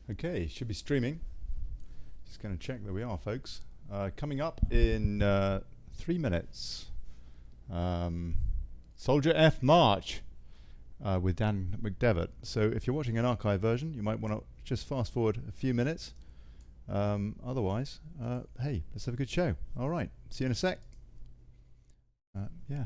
Okay, should be streaming. Just going to check that we are, folks. Coming up in 3 minutes, Soldier F March with Dan McDevitt. So if you're watching an archive version, you might want to just fast forward a few minutes. Otherwise, hey, let's have a good show. All right, see you in a sec. Yeah.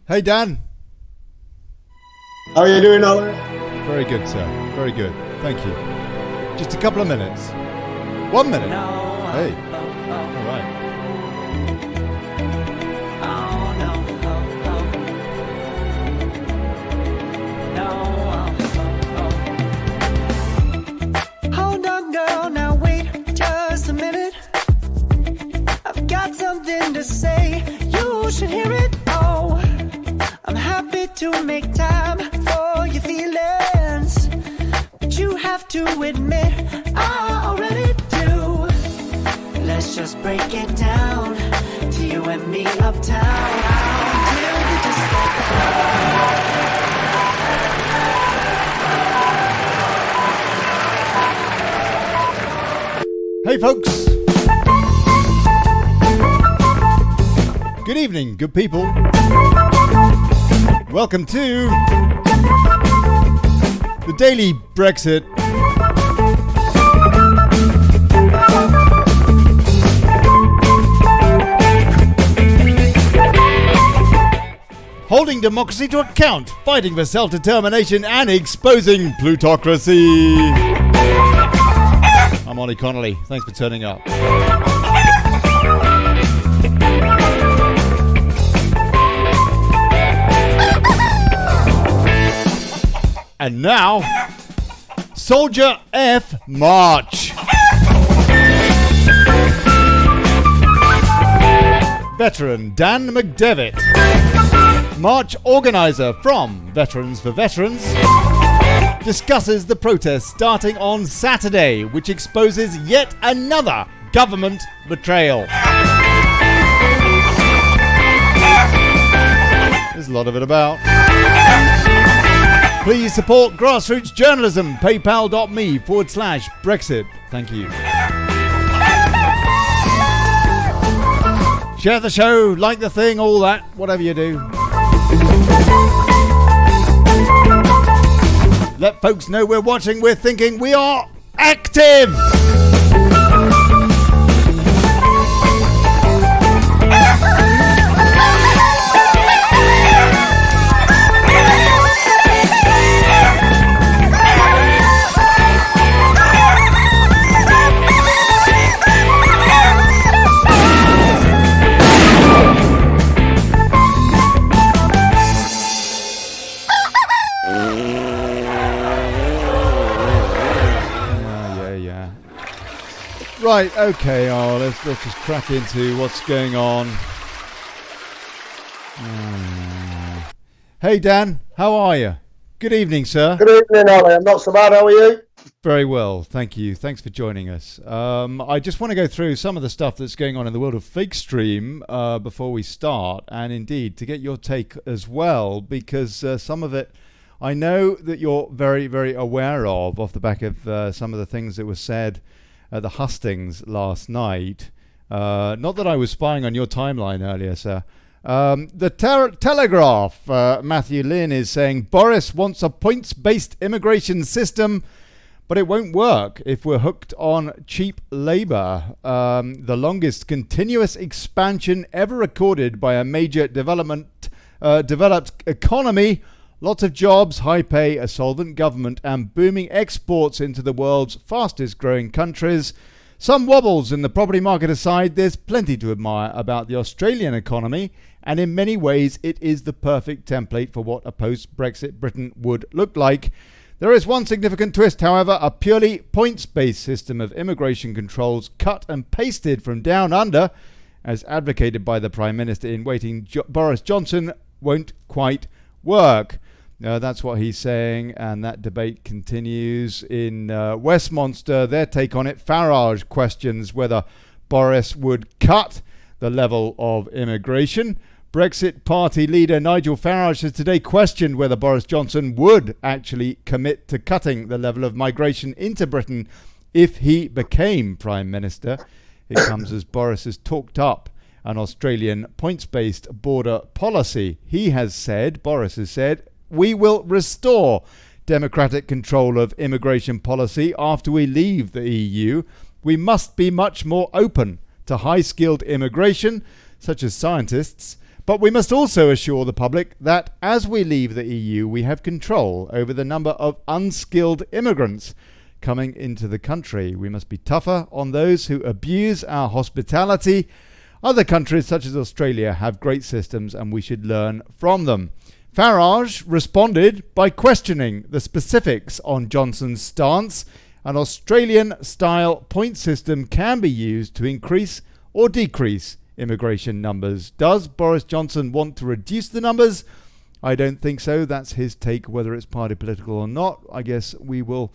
Hey Dan. How are you doing, Olly? Very good, sir. Very good. Thank you. Just a couple of minutes. 1 minute. Hey. All right. Hold on, girl. Now wait just a minute. I've got something to say. You should hear it. Oh. I'm happy to make time for your feelings, but you have to admit I already do. Let's just break it down to you and me uptown. Till we just Hey folks. Good evening, good people. Welcome to the Daily Brexit. Holding democracy to account, fighting for self-determination and exposing plutocracy. I'm Olly Connelly. Thanks for turning up. And now, Soldier F March. Veteran Dan McDevitt, March organizer from Veterans for Veterans, discusses the protest starting on Saturday, which exposes yet another government betrayal. There's a lot of it about. Please support grassroots journalism. PayPal.me/Brexit. Thank you. Share the show, like the thing, all that, whatever you do. Let folks know we're watching, we're thinking, we are active! Right, okay, let's just crack into what's going on. Hey Dan, how are you? Good evening, sir. Good evening, Olly. I'm not so bad. How are you? Very well, thank you. Thanks for joining us. I just want to go through some of the stuff that's going on in the world of fake stream before we start, and indeed to get your take as well, because some of it I know that you're very, very aware of off the back of some of the things that were said at the hustings last night. Not that I was spying on your timeline earlier, sir. The Telegraph, Matthew Lynn is saying, Boris wants a points-based immigration system, but it won't work if we're hooked on cheap labour. The longest continuous expansion ever recorded by a major developed economy. Lots of jobs, high pay, a solvent government, and booming exports into the world's fastest growing countries. Some wobbles in the property market aside, there's plenty to admire about the Australian economy, and in many ways it is the perfect template for what a post-Brexit Britain would look like. There is one significant twist, however: a purely points-based system of immigration controls cut and pasted from down under, as advocated by the Prime Minister in waiting Boris Johnson, won't quite work. That's what he's saying, and that debate continues in Westminster. Their take on it: Farage questions whether Boris would cut the level of immigration. Brexit Party leader Nigel Farage has today questioned whether Boris Johnson would actually commit to cutting the level of migration into Britain if he became Prime Minister. It comes as Boris has talked up an Australian points-based border policy. Boris has said, we will restore democratic control of immigration policy after we leave the EU. We must be much more open to high-skilled immigration, such as scientists, but we must also assure the public that as we leave the EU, we have control over the number of unskilled immigrants coming into the country. We must be tougher on those who abuse our hospitality. Other countries, such as Australia, have great systems and we should learn from them. Farage responded by questioning the specifics on Johnson's stance. An Australian-style point system can be used to increase or decrease immigration numbers. Does Boris Johnson want to reduce the numbers? I don't think so. That's his take. Whether it's party political or not, I guess we will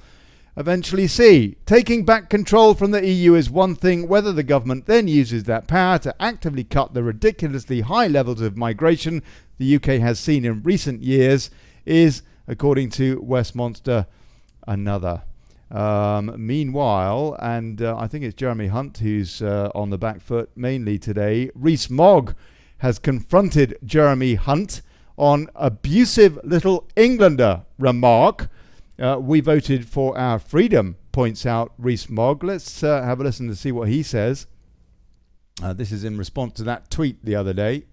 eventually see. Taking back control from the EU is one thing. Whether the government then uses that power to actively cut the ridiculously high levels of migration the UK has seen in recent years is, according to Westminster, another. Meanwhile, and I think it's Jeremy Hunt who's on the back foot mainly today, Rees-Mogg has confronted Jeremy Hunt on abusive little Englander remark. We voted for our freedom, points out Rees-Mogg. Let's have a listen to see what he says. This is in response to that tweet the other day.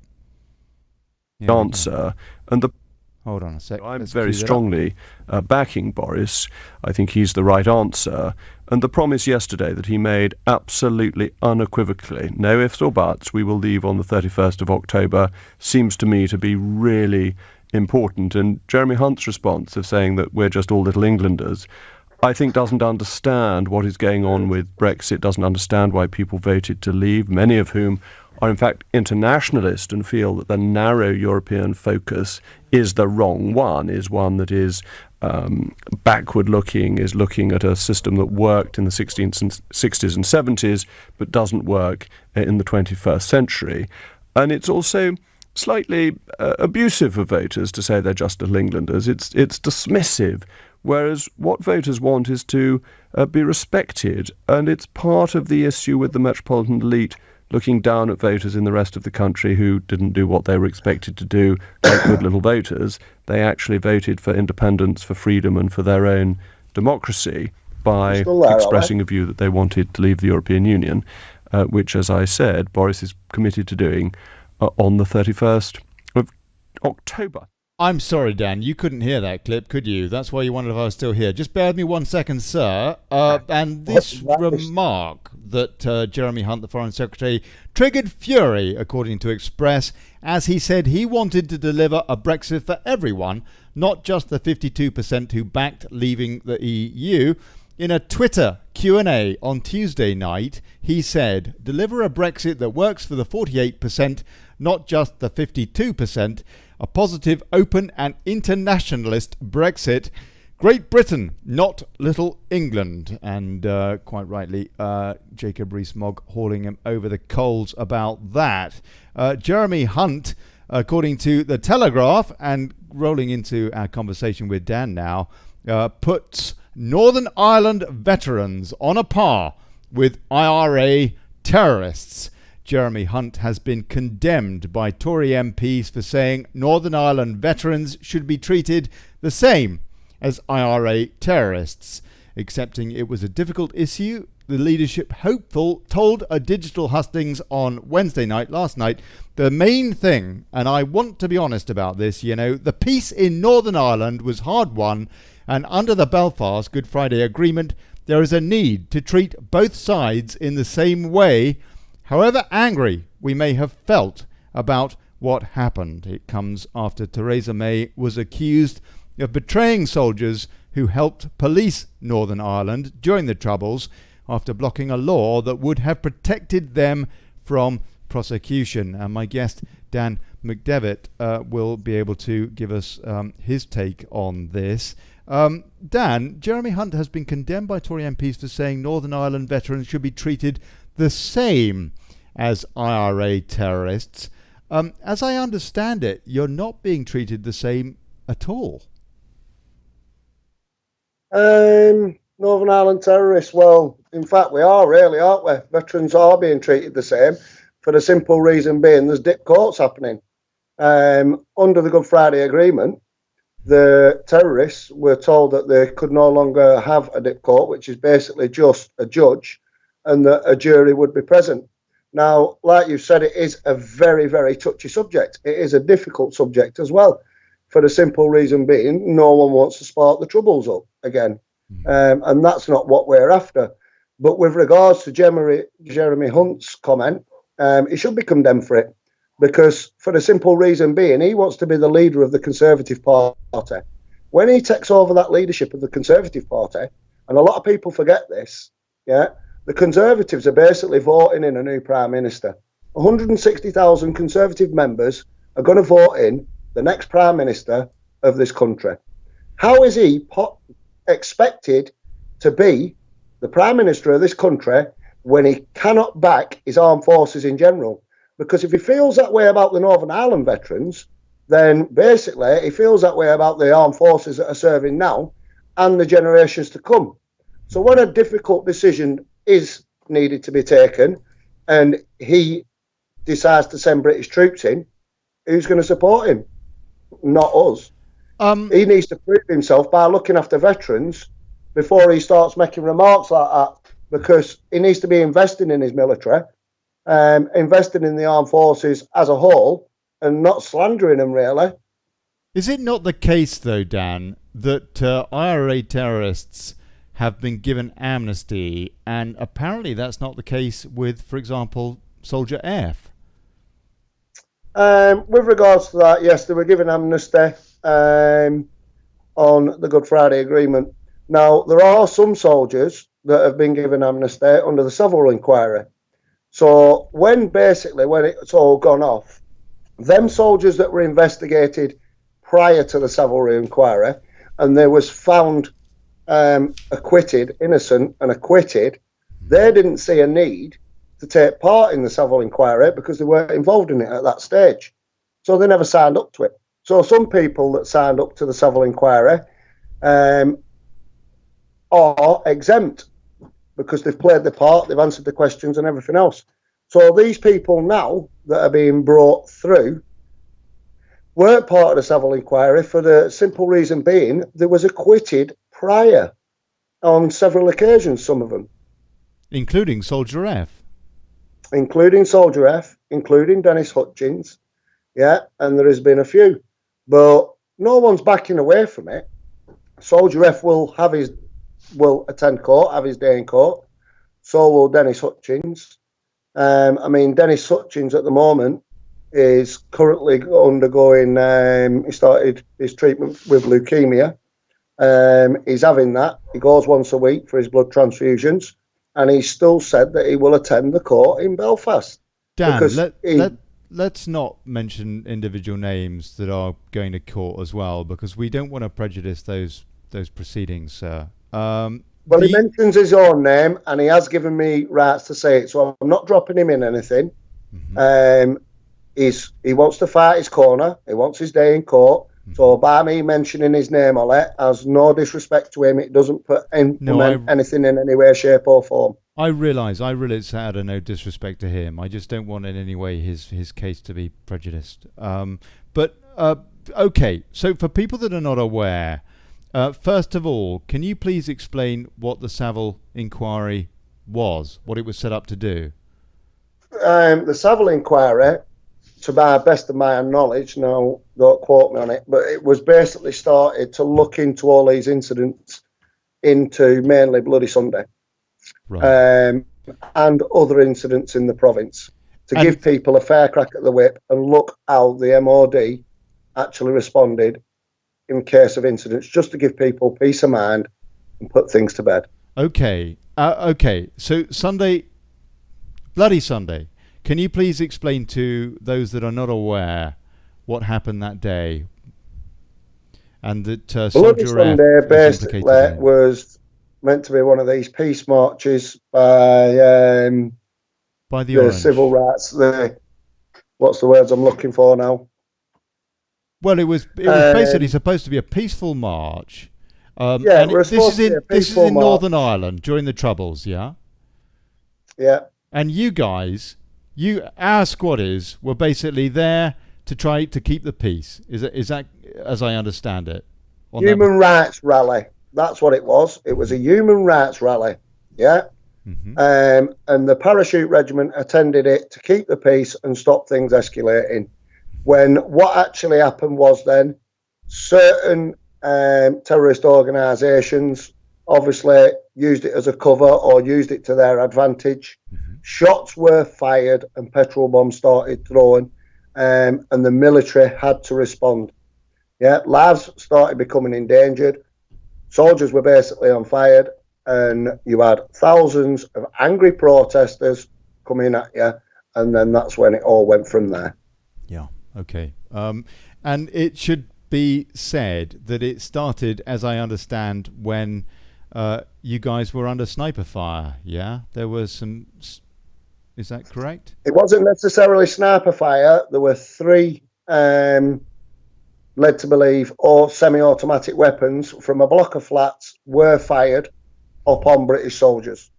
Answer, and the hold on a sec. I'm very strongly backing Boris. I think he's the right answer. And the promise yesterday that he made absolutely unequivocally, no ifs or buts, we will leave on the 31st of October, seems to me to be really important. And Jeremy Hunt's response of saying that we're just all little Englanders, I think doesn't understand what is going on with Brexit, doesn't understand why people voted to leave, many of whom are in fact internationalist and feel that the narrow European focus is the wrong one, is one that is backward-looking, is looking at a system that worked in the 60s and 70s but doesn't work in the 21st century. And it's also slightly abusive of voters to say they're just little Englanders. It's dismissive, whereas what voters want is to be respected, and it's part of the issue with the metropolitan elite looking down at voters in the rest of the country who didn't do what they were expected to do, like good little voters. They actually voted for independence, for freedom, and for their own democracy by expressing a view that they wanted to leave the European Union, which, as I said, Boris is committed to doing on the 31st of October. I'm sorry, Dan, you couldn't hear that clip, could you? That's why you wondered if I was still here. Just bear with me 1 second, sir. And this remark that Jeremy Hunt, the Foreign Secretary, triggered fury, according to Express, as he said he wanted to deliver a Brexit for everyone, not just the 52% who backed leaving the EU. In a Twitter Q&A on Tuesday night, he said, deliver a Brexit that works for the 48%, not just the 52%. A positive, open and internationalist Brexit. Great Britain, not Little England. And quite rightly, Jacob Rees-Mogg hauling him over the coals about that. Jeremy Hunt, according to The Telegraph, and rolling into our conversation with Dan now, puts Northern Ireland veterans on a par with IRA terrorists. Jeremy Hunt has been condemned by Tory MPs for saying Northern Ireland veterans should be treated the same as IRA terrorists. Accepting it was a difficult issue, the leadership hopeful told a digital hustings on Wednesday night, last night, the main thing, and I want to be honest about this, the peace in Northern Ireland was hard won, and under the Belfast Good Friday Agreement, there is a need to treat both sides in the same way, however angry we may have felt about what happened. It comes after Theresa May was accused of betraying soldiers who helped police Northern Ireland during the Troubles after blocking a law that would have protected them from prosecution. And my guest, Dan McDevitt, will be able to give us his take on this. Dan, Jeremy Hunt has been condemned by Tory MPs for saying Northern Ireland veterans should be treated the same as IRA terrorists. As I understand it, you're not being treated the same at all. Northern Ireland terrorists, well, in fact, we are really, aren't we? Veterans are being treated the same for the simple reason being there's dip courts happening. Under the Good Friday Agreement, the terrorists were told that they could no longer have a dip court, which is basically just a judge, and that a jury would be present. Now, like you said, it is a very, very touchy subject. It is a difficult subject as well, for the simple reason being no one wants to spark the Troubles up again. And that's not what we're after. But with regards to Jeremy Hunt's comment, he should be condemned for it, because for the simple reason being he wants to be the leader of the Conservative Party. When he takes over that leadership of the Conservative Party, and a lot of people forget this, the Conservatives are basically voting in a new Prime Minister. 160,000 Conservative members are going to vote in the next Prime Minister of this country. How is he expected to be the Prime Minister of this country when he cannot back his armed forces in general? Because if he feels that way about the Northern Ireland veterans, then basically he feels that way about the armed forces that are serving now and the generations to come. So when a difficult decision is needed to be taken and he decides to send British troops in, who's going to support him? Not us. He needs to prove himself by looking after veterans before he starts making remarks like that, because he needs to be investing in his military, investing in the armed forces as a whole, and not slandering them, really. Is it not the case, though, Dan, that IRA terrorists have been given amnesty, and apparently that's not the case with, for example, Soldier F? With regards to that, yes, they were given amnesty on the Good Friday Agreement. Now, there are some soldiers that have been given amnesty under the Savile inquiry. So when it's all gone off, them soldiers that were investigated prior to the Savile inquiry, and they was found acquitted, innocent and acquitted, they didn't see a need to take part in the Savile inquiry because they weren't involved in it at that stage. So they never signed up to it. So some people that signed up to the Savile inquiry are exempt because they've played their part, they've answered the questions and everything else. So these people now that are being brought through weren't part of the Savile inquiry for the simple reason being they was acquitted prior on several occasions, some of them. Including Soldier F. Including Soldier F, including Dennis Hutchins, and there has been a few. But no one's backing away from it. Soldier F will attend court, have his day in court. So will Dennis Hutchins. Dennis Hutchins at the moment is currently undergoing, he started his treatment with leukemia. He's having that. He goes once a week for his blood transfusions. And he still said that he will attend the court in Belfast. Dan, let's not mention individual names that are going to court as well, because we don't want to prejudice those those proceedings, sir. Well, he mentions his own name, and he has given me rights to say it, so I'm not dropping him in anything. Mm-hmm. He wants to fight his corner. He wants his day in court. Mm-hmm. So by me mentioning his name, Olly, has no disrespect to him. It doesn't implement anything in any way, shape, or form. I realise it's out of no disrespect to him. I just don't want in any way his case to be prejudiced. Okay, so for people that are not aware, first of all, can you please explain what the Savile inquiry was, what it was set up to do? The Savile inquiry, to my best of my knowledge, now don't quote me on it, but it was basically started to look into all these incidents into mainly Bloody Sunday. Right. And other incidents in the province to give people a fair crack at the whip and look how the MOD actually responded in case of incidents, just to give people peace of mind and put things to bed. Okay. So Bloody Sunday. Can you please explain to those that are not aware what happened that day? And that Bloody Sunday basically was meant to be one of these peace marches by the civil rights. What's the words I'm looking for now? Well, it was basically supposed to be a peaceful march. This is in Northern Ireland during the Troubles, yeah? Yeah. And you guys, our squatters, were basically there to try to keep the peace. Is that as I understand it? Human rights rally. That's what it was. It was a human rights rally, yeah? Mm-hmm. And the parachute regiment attended it to keep the peace and stop things escalating. When what actually happened was then certain terrorist organisations obviously used it as a cover or used it to their advantage. Mm-hmm. Shots were fired and petrol bombs started throwing, and the military had to respond. Yeah, lives started becoming endangered. Soldiers were basically on fire, and you had thousands of angry protesters coming at you, and then that's when it all went from there. Yeah, okay. And it should be said that it started, as I understand, when you guys were under sniper fire, yeah? There was some... Is that correct? It wasn't necessarily sniper fire. There were three... led to believe, or semi-automatic weapons from a block of flats were fired upon British soldiers.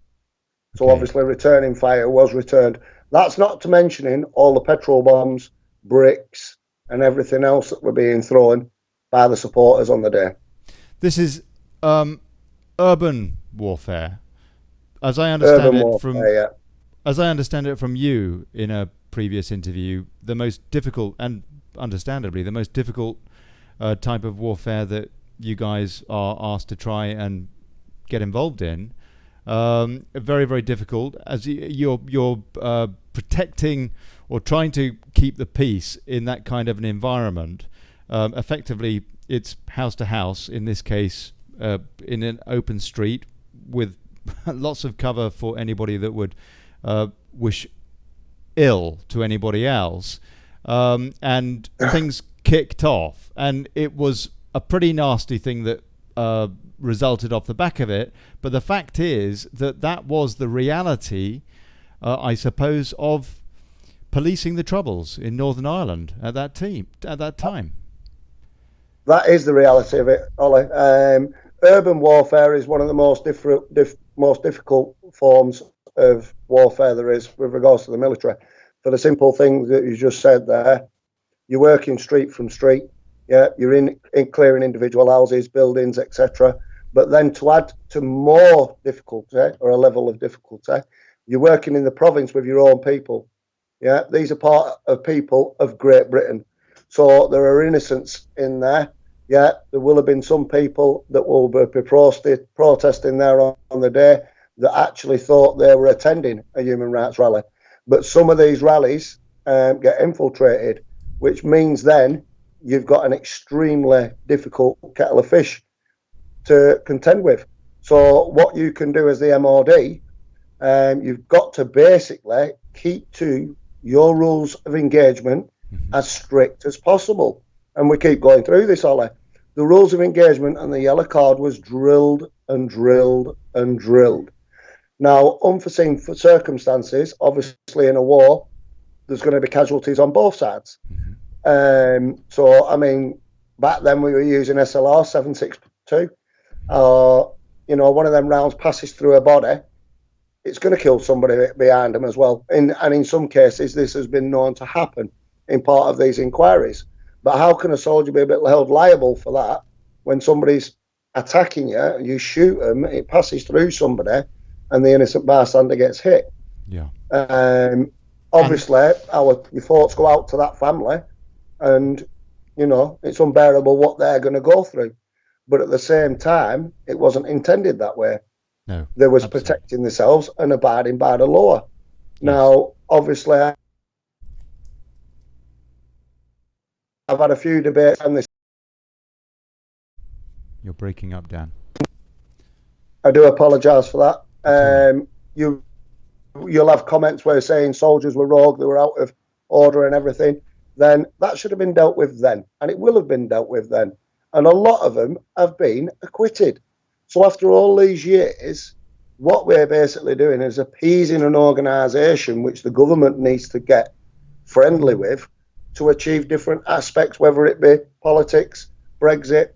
So obviously returning fire was returned. That's not to mentioning all the petrol bombs, bricks, and everything else that were being thrown by the supporters on the day. This is urban warfare, as I understand as I understand it from you in a previous interview. The most difficult and understandably the most difficult type of warfare that you guys are asked to try and get involved in. Very, very difficult, as you're protecting or trying to keep the peace in that kind of an environment. Effectively, it's house to house, in this case, in an open street with lots of cover for anybody that would wish ill to anybody else. And things kicked off, and it was a pretty nasty thing that resulted off the back of it. But the fact is that was the reality, I suppose, of policing the Troubles in Northern Ireland at that time. That is the reality of it, Olly. Urban warfare is one of the most difficult forms of warfare there is with regards to the military. For the simple thing that you just said there, you're working street from street, yeah, you're in clearing individual houses, buildings, etc. But then to add to more difficulty, or a level of difficulty, you're working in the province with your own people. Yeah, these are part of people of Great Britain. So there are innocents in there. Yeah, there will have been some people that will be protesting there on the day that actually thought they were attending a human rights rally. But some of these rallies get infiltrated, which means then you've got an extremely difficult kettle of fish to contend with. So what you can do as the MOD, you've got to basically keep to your rules of engagement as strict as possible. And we keep going through this, Olly. the rules of engagement and the yellow card was drilled and drilled and drilled. Now, unforeseen circumstances, obviously in a war, there's going to be casualties on both sides. So, I mean, back then we were using SLR 7.62. You know, one of them rounds passes through a body, it's going to kill somebody behind them as well. And in some cases, this has been known to happen in part of these inquiries. But how can a soldier be held liable for that when somebody's attacking you, you shoot them, it passes through somebody, and the innocent bystander gets hit? Yeah. Obviously, your thoughts go out to that family, and, you know, it's unbearable what they're going to go through. But at the same time, it wasn't intended that way. No. They was absolutely. protecting themselves and abiding by the law. Yes. Now, obviously, I've had a few debates on this. You're breaking up, Dan. I do apologise for that. You'll have comments where saying soldiers were rogue, they were out of order and everything. Then that should have been dealt with then, and it will have been dealt with then. And a lot of them have been acquitted. So after all these years, what we're basically doing is appeasing an organisation which the government needs to get friendly with to achieve different aspects, whether it be politics, Brexit,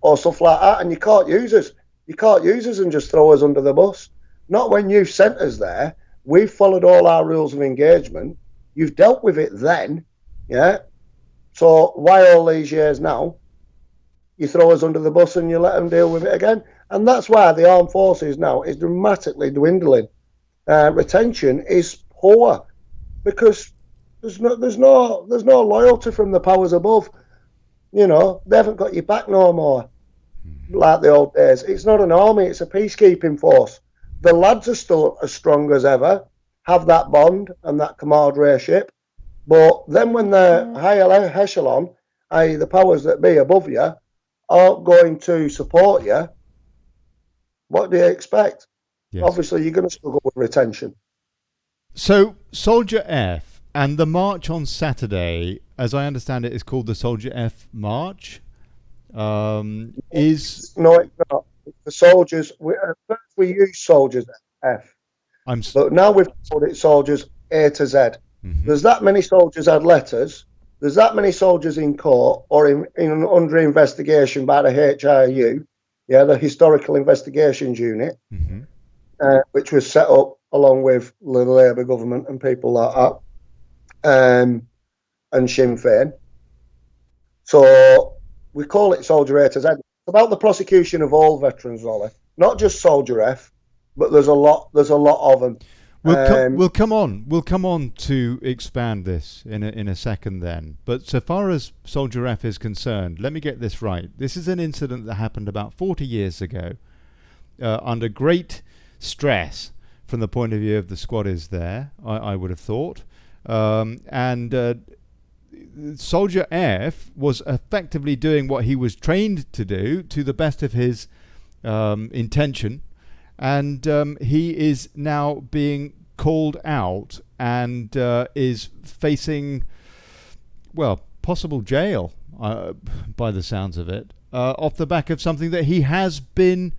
or stuff like that. And you can't use us. You can't use us and just throw us under the bus. Not when you've sent us there. We've followed all our rules of engagement. You've dealt with it then, yeah? So why all these years now, you throw us under the bus and you let them deal with it again? And that's why the armed forces now is dramatically dwindling. Retention is poor because there's no loyalty from the powers above. You know, they haven't got your back no more, like the old days. It's not an army, it's a peacekeeping force. The lads are still as strong as ever, have that bond and that camaraderie. But then when the higher echelon, i.e. the powers that be above you, aren't going to support you, what do you expect? Yes. Obviously, you're going to struggle with retention. So, Soldier F and the march on Saturday, as I understand it, is called the Soldier F March. No, it's not. The soldiers. First we used Soldiers F, but now we've called it Soldiers A to Z. Mm-hmm. There's that many soldiers had letters. There's that many soldiers in court or in under investigation by the HIU, the Historical Investigations Unit, mm-hmm. Which was set up along with the Labour government and people like that, and Sinn Féin. So we call it Soldier A to Z. It's about the prosecution of all veterans, Ollie, not just Soldier F, but there's a lot of them. We'll come on to expand this in a second then. But so far as Soldier F is concerned, let me get this right. This is an incident that happened about 40 years ago, under great stress from the point of view of the squatters there, I would have thought. And Soldier F was effectively doing what he was trained to do to the best of his intention. And he is now being called out and is facing, well, possible jail by the sounds of it, off the back of something that he has been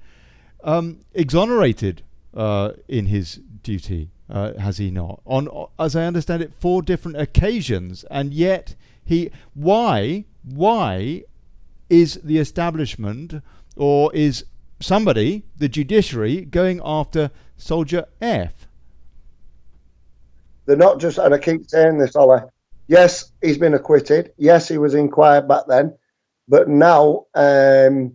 exonerated in his duty, has he not? On, as I understand it, 4 different occasions, and yet why is the establishment, or is somebody, the judiciary, going after Soldier F? They're not just, and I keep saying this, Ollie, yes, he's been acquitted. Yes, he was inquired back then. But now they're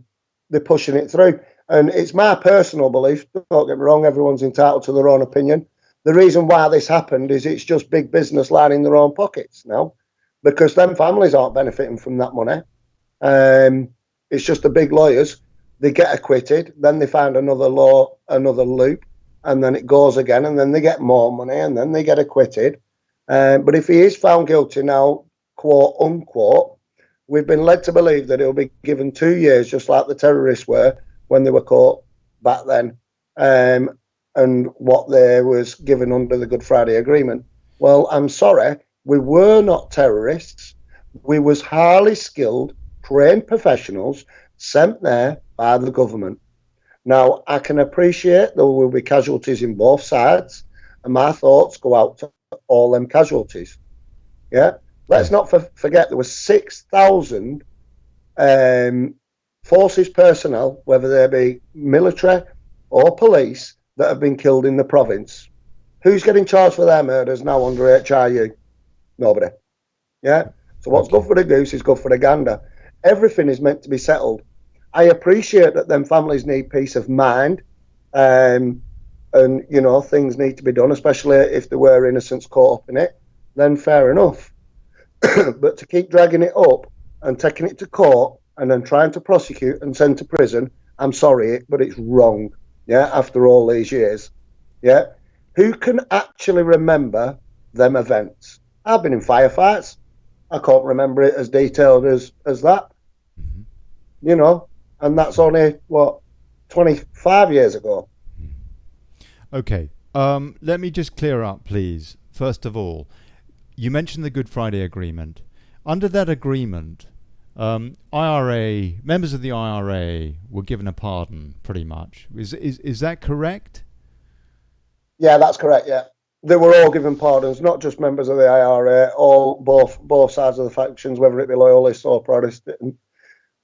pushing it through. And it's my personal belief, don't get me wrong, everyone's entitled to their own opinion. The reason why this happened is it's just big business lining their own pockets now, because them families aren't benefiting from that money. It's just the big lawyers. They get acquitted, then they find another loop, and then it goes again, and then they get more money, and then they get acquitted. But if he is found guilty now, quote unquote, we've been led to believe that he'll be given 2 years, just like the terrorists were when they were caught back then, and what they was given under the Good Friday Agreement. Well, I'm sorry, we were not terrorists. We was highly skilled, trained professionals sent there by the government. Now, I can appreciate there will be casualties in both sides, and my thoughts go out to all them casualties. Yeah, let's not forget there were 6,000 forces personnel, whether they be military or police, that have been killed in the province. Who's getting charged for their murders now under HRU? Nobody. Yeah. So what's good for the goose is good for the gander. Everything is meant to be settled. I appreciate that them families need peace of mind, and you know, things need to be done, especially if there were innocents caught up in it. Then fair enough. But to keep dragging it up and taking it to court and then trying to prosecute and send to prison, I'm sorry, but it's wrong. Yeah, after all these years. Yeah, who can actually remember them events? I've been in firefights. I can't remember it as detailed as that. You know, and that's only, 25 years ago. Okay, let me just clear up, please. First of all, you mentioned the Good Friday Agreement. Under that agreement, members of the IRA were given a pardon, pretty much. Is that correct? Yeah, that's correct. Yeah, they were all given pardons, not just members of the IRA, both sides of the factions, whether it be loyalist or Protestant.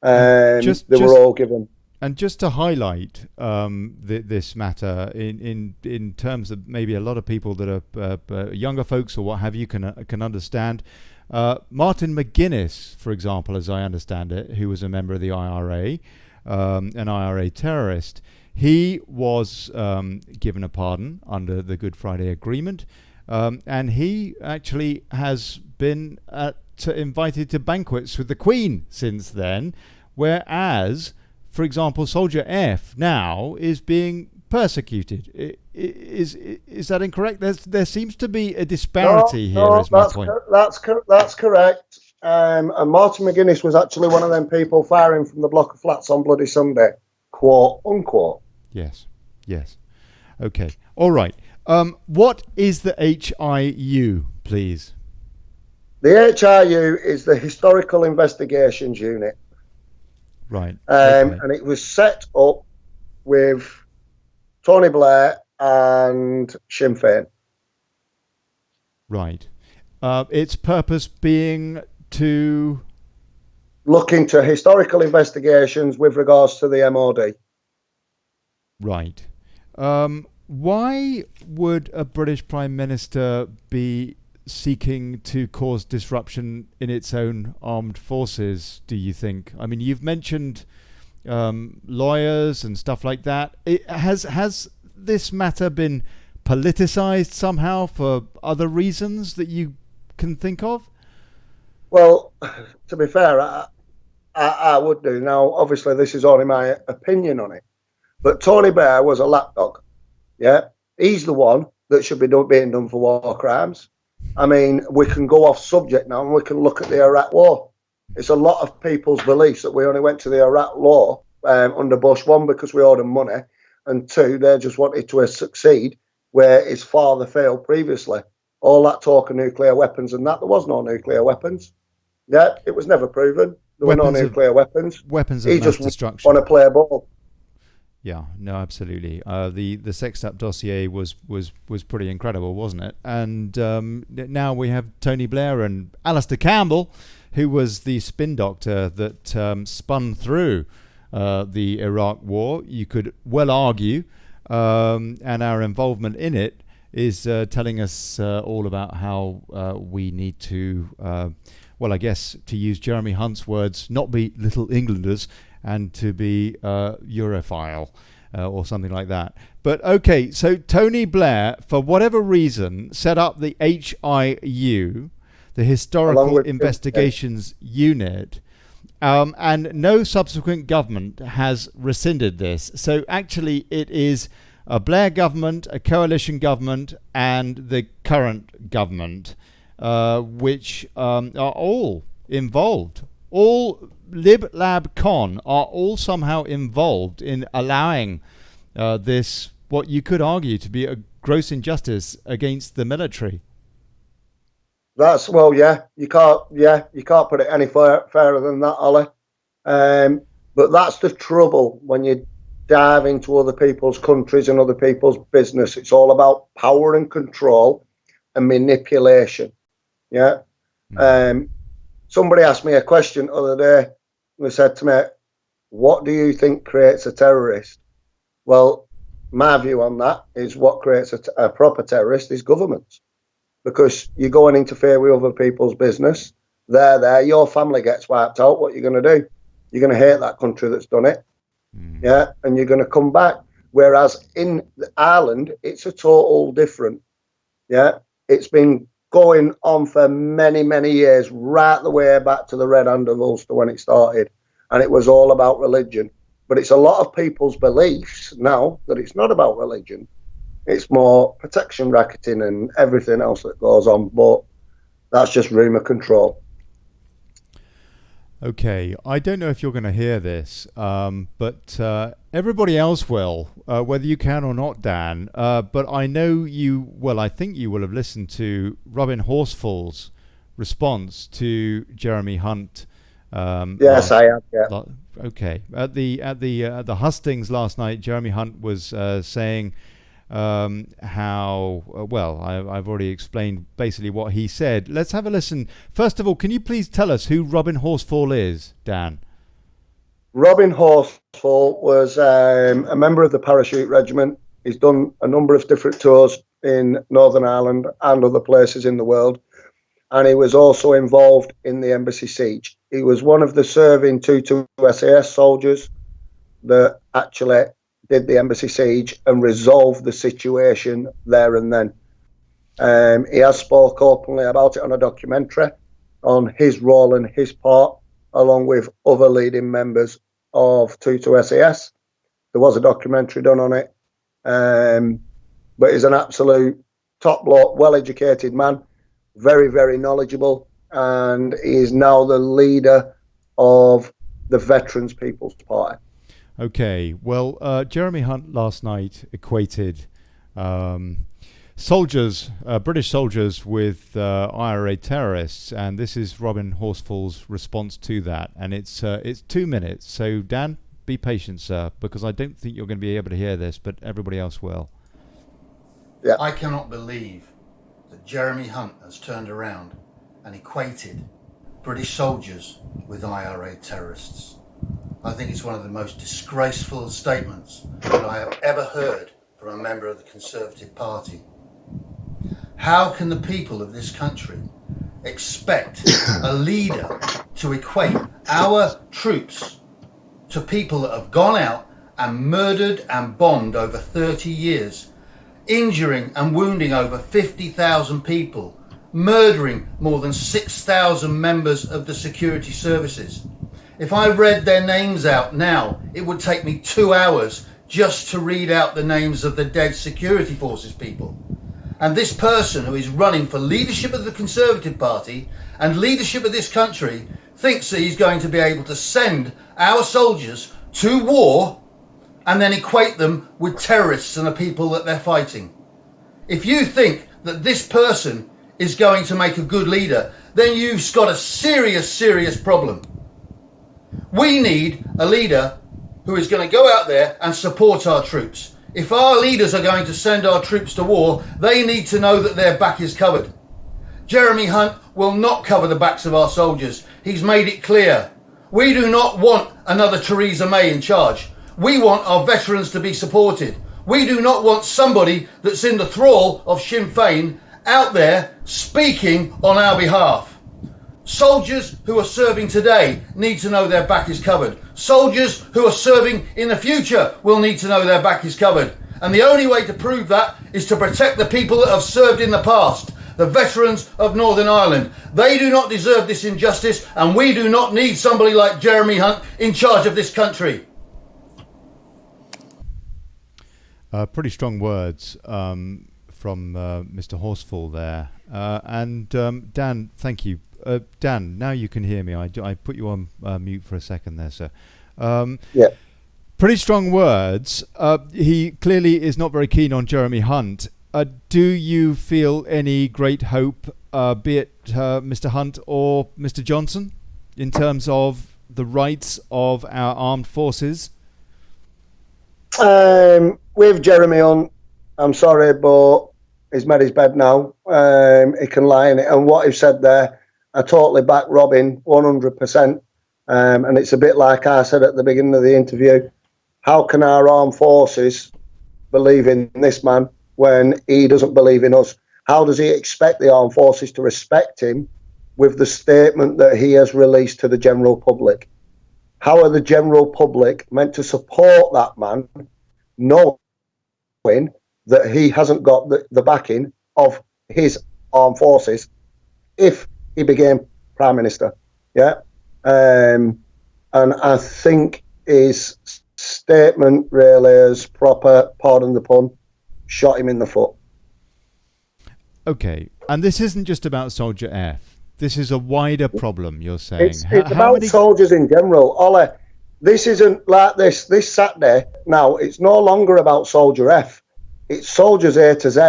They were all given. And just to highlight this matter in terms of maybe a lot of people that are younger folks or what have you can understand. Martin McGuinness, for example, as I understand it, who was a member of the IRA, an IRA terrorist, he was given a pardon under the Good Friday Agreement, and he actually has been invited to banquets with the Queen since then, whereas, for example, Soldier F now is being persecuted. Is that incorrect? There seems to be a disparity here. Is my point. That's correct. And Martin McGuinness was actually one of them people firing from the block of flats on Bloody Sunday, quote unquote. Yes. Okay. All right. What is the HIU, please? The HIU is the Historical Investigations Unit. Right. And it was set up with Tony Blair and Sinn Féin. Right. Its purpose being to look into historical investigations with regards to the MOD. Right. Why would a British Prime Minister be seeking to cause disruption in its own armed forces, do you think? I mean, you've mentioned lawyers and stuff like that. Has this matter been politicized somehow for other reasons that you can think of? Well, to be fair, I would do. Now, obviously, this is only my opinion on it. But Tony Blair was a lapdog. Yeah, he's the one that should be being done for war crimes. I mean, we can go off subject now and we can look at the Iraq War. It's a lot of people's beliefs that we only went to the Iraq War under Bush, one, because we owed them money, and two, they just wanted to succeed where his father failed previously. All that talk of nuclear weapons and that, there was no nuclear weapons. Yeah, it was never proven. There were no nuclear weapons. Weapons of mass destruction. Want to play a ball. Yeah, no, absolutely. The Sexed Up dossier was pretty incredible, wasn't it? And now we have Tony Blair and Alistair Campbell, who was the spin doctor that spun through the Iraq War. You could well argue, and our involvement in it is telling us all about how we need to, well, I guess to use Jeremy Hunt's words, not be little Englanders, and to be Europhile or something like that. But okay, so Tony Blair, for whatever reason, set up the HIU, the Historical Investigations Unit, and no subsequent government has rescinded this. So actually it is a Blair government, a coalition government, and the current government, which are all involved. All Lib Lab Con are all somehow involved in allowing this, what you could argue to be a gross injustice against the military. That's, well, yeah, you can't put it any fairer than that, Ollie. But that's the trouble when you dive into other people's countries and other people's business. It's all about power and control and manipulation. Yeah. Somebody asked me a question the other day. They said to me, what do you think creates a terrorist? Well, my view on that is what creates a proper terrorist is governments. Because you go and interfere with other people's business, they're there, your family gets wiped out. What are you going to do? You're going to hate that country that's done it. Yeah, and you're going to come back. Whereas in Ireland, it's a total different. Yeah, it's been going on for many, many years, right the way back to the Red Hand of Ulster when it started. And it was all about religion. But it's a lot of people's beliefs now that it's not about religion. It's more protection racketing and everything else that goes on. But that's just rumour control. Okay, I don't know if you're going to hear this, but everybody else will, whether you can or not, Dan. But I know you, well, I think you will have listened to Robin Horsfall's response to Jeremy Hunt. Yes, I have. Yeah. Okay, at the hustings last night, Jeremy Hunt was saying how well I've already explained basically what he said. Let's have a listen. First of all, can you please tell us who Robin Horsfall is, Dan? Robin Horsfall was a member of the Parachute Regiment. He's done a number of different tours in Northern Ireland and other places in the world, and he was also involved in the embassy siege. He was one of the serving 2 SAS soldiers that actually did the embassy siege and resolved the situation there and then. He has spoke openly about it on a documentary on his role and his part, along with other leading members of 2 SAS. There was a documentary done on it, but he's an absolute top bloke, well-educated man, very, very knowledgeable, and he is now the leader of the Veterans People's Party. Okay, well, Jeremy Hunt last night equated soldiers, British soldiers, with IRA terrorists, and this is Robin Horsfall's response to that, and it's 2 minutes. So, Dan, be patient, sir, because I don't think you're going to be able to hear this, but everybody else will. Yeah. I cannot believe that Jeremy Hunt has turned around and equated British soldiers with IRA terrorists. I think it's one of the most disgraceful statements that I have ever heard from a member of the Conservative Party. How can the people of this country expect a leader to equate our troops to people that have gone out and murdered and bombed over 30 years, injuring and wounding over 50,000 people, murdering more than 6,000 members of the security services? If I read their names out now, it would take me 2 hours just to read out the names of the dead security forces people. And this person who is running for leadership of the Conservative Party and leadership of this country thinks that he's going to be able to send our soldiers to war and then equate them with terrorists and the people that they're fighting. If you think that this person is going to make a good leader, then you've got a serious, serious problem. We need a leader who is going to go out there and support our troops. If our leaders are going to send our troops to war, they need to know that their back is covered. Jeremy Hunt will not cover the backs of our soldiers. He's made it clear. We do not want another Theresa May in charge. We want our veterans to be supported. We do not want somebody that's in the thrall of Sinn Féin out there speaking on our behalf. Soldiers who are serving today need to know their back is covered. Soldiers who are serving in the future will need to know their back is covered. And the only way to prove that is to protect the people that have served in the past, the veterans of Northern Ireland. They do not deserve this injustice, and we do not need somebody like Jeremy Hunt in charge of this country. Pretty strong words from Mr. Horsfall there. And Dan, thank you. Dan, now you can hear me. I put you on mute for a second there, sir. Yeah. Pretty strong words. He clearly is not very keen on Jeremy Hunt. Do you feel any great hope, be it Mr. Hunt or Mr. Johnson, in terms of the rights of our armed forces? With Jeremy Hunt, I'm sorry, but he's made his bed now. He can lie in it. And what he said there, I totally back Robin 100%. And it's a bit like I said at the beginning of the interview. How can our armed forces believe in this man when he doesn't believe in us? How does he expect the armed forces to respect him with the statement that he has released to the general public? How are the general public meant to support that man, knowing that he hasn't got the backing of his armed forces if he became Prime Minister? Yeah. And I think his statement really is proper, pardon the pun, shot him in the foot. Okay, and this isn't just about Soldier F. This is a wider problem, you're saying. It's about soldiers in general. Ollie, this isn't like this Saturday. Now, it's no longer about Soldier F. It's soldiers A to Z.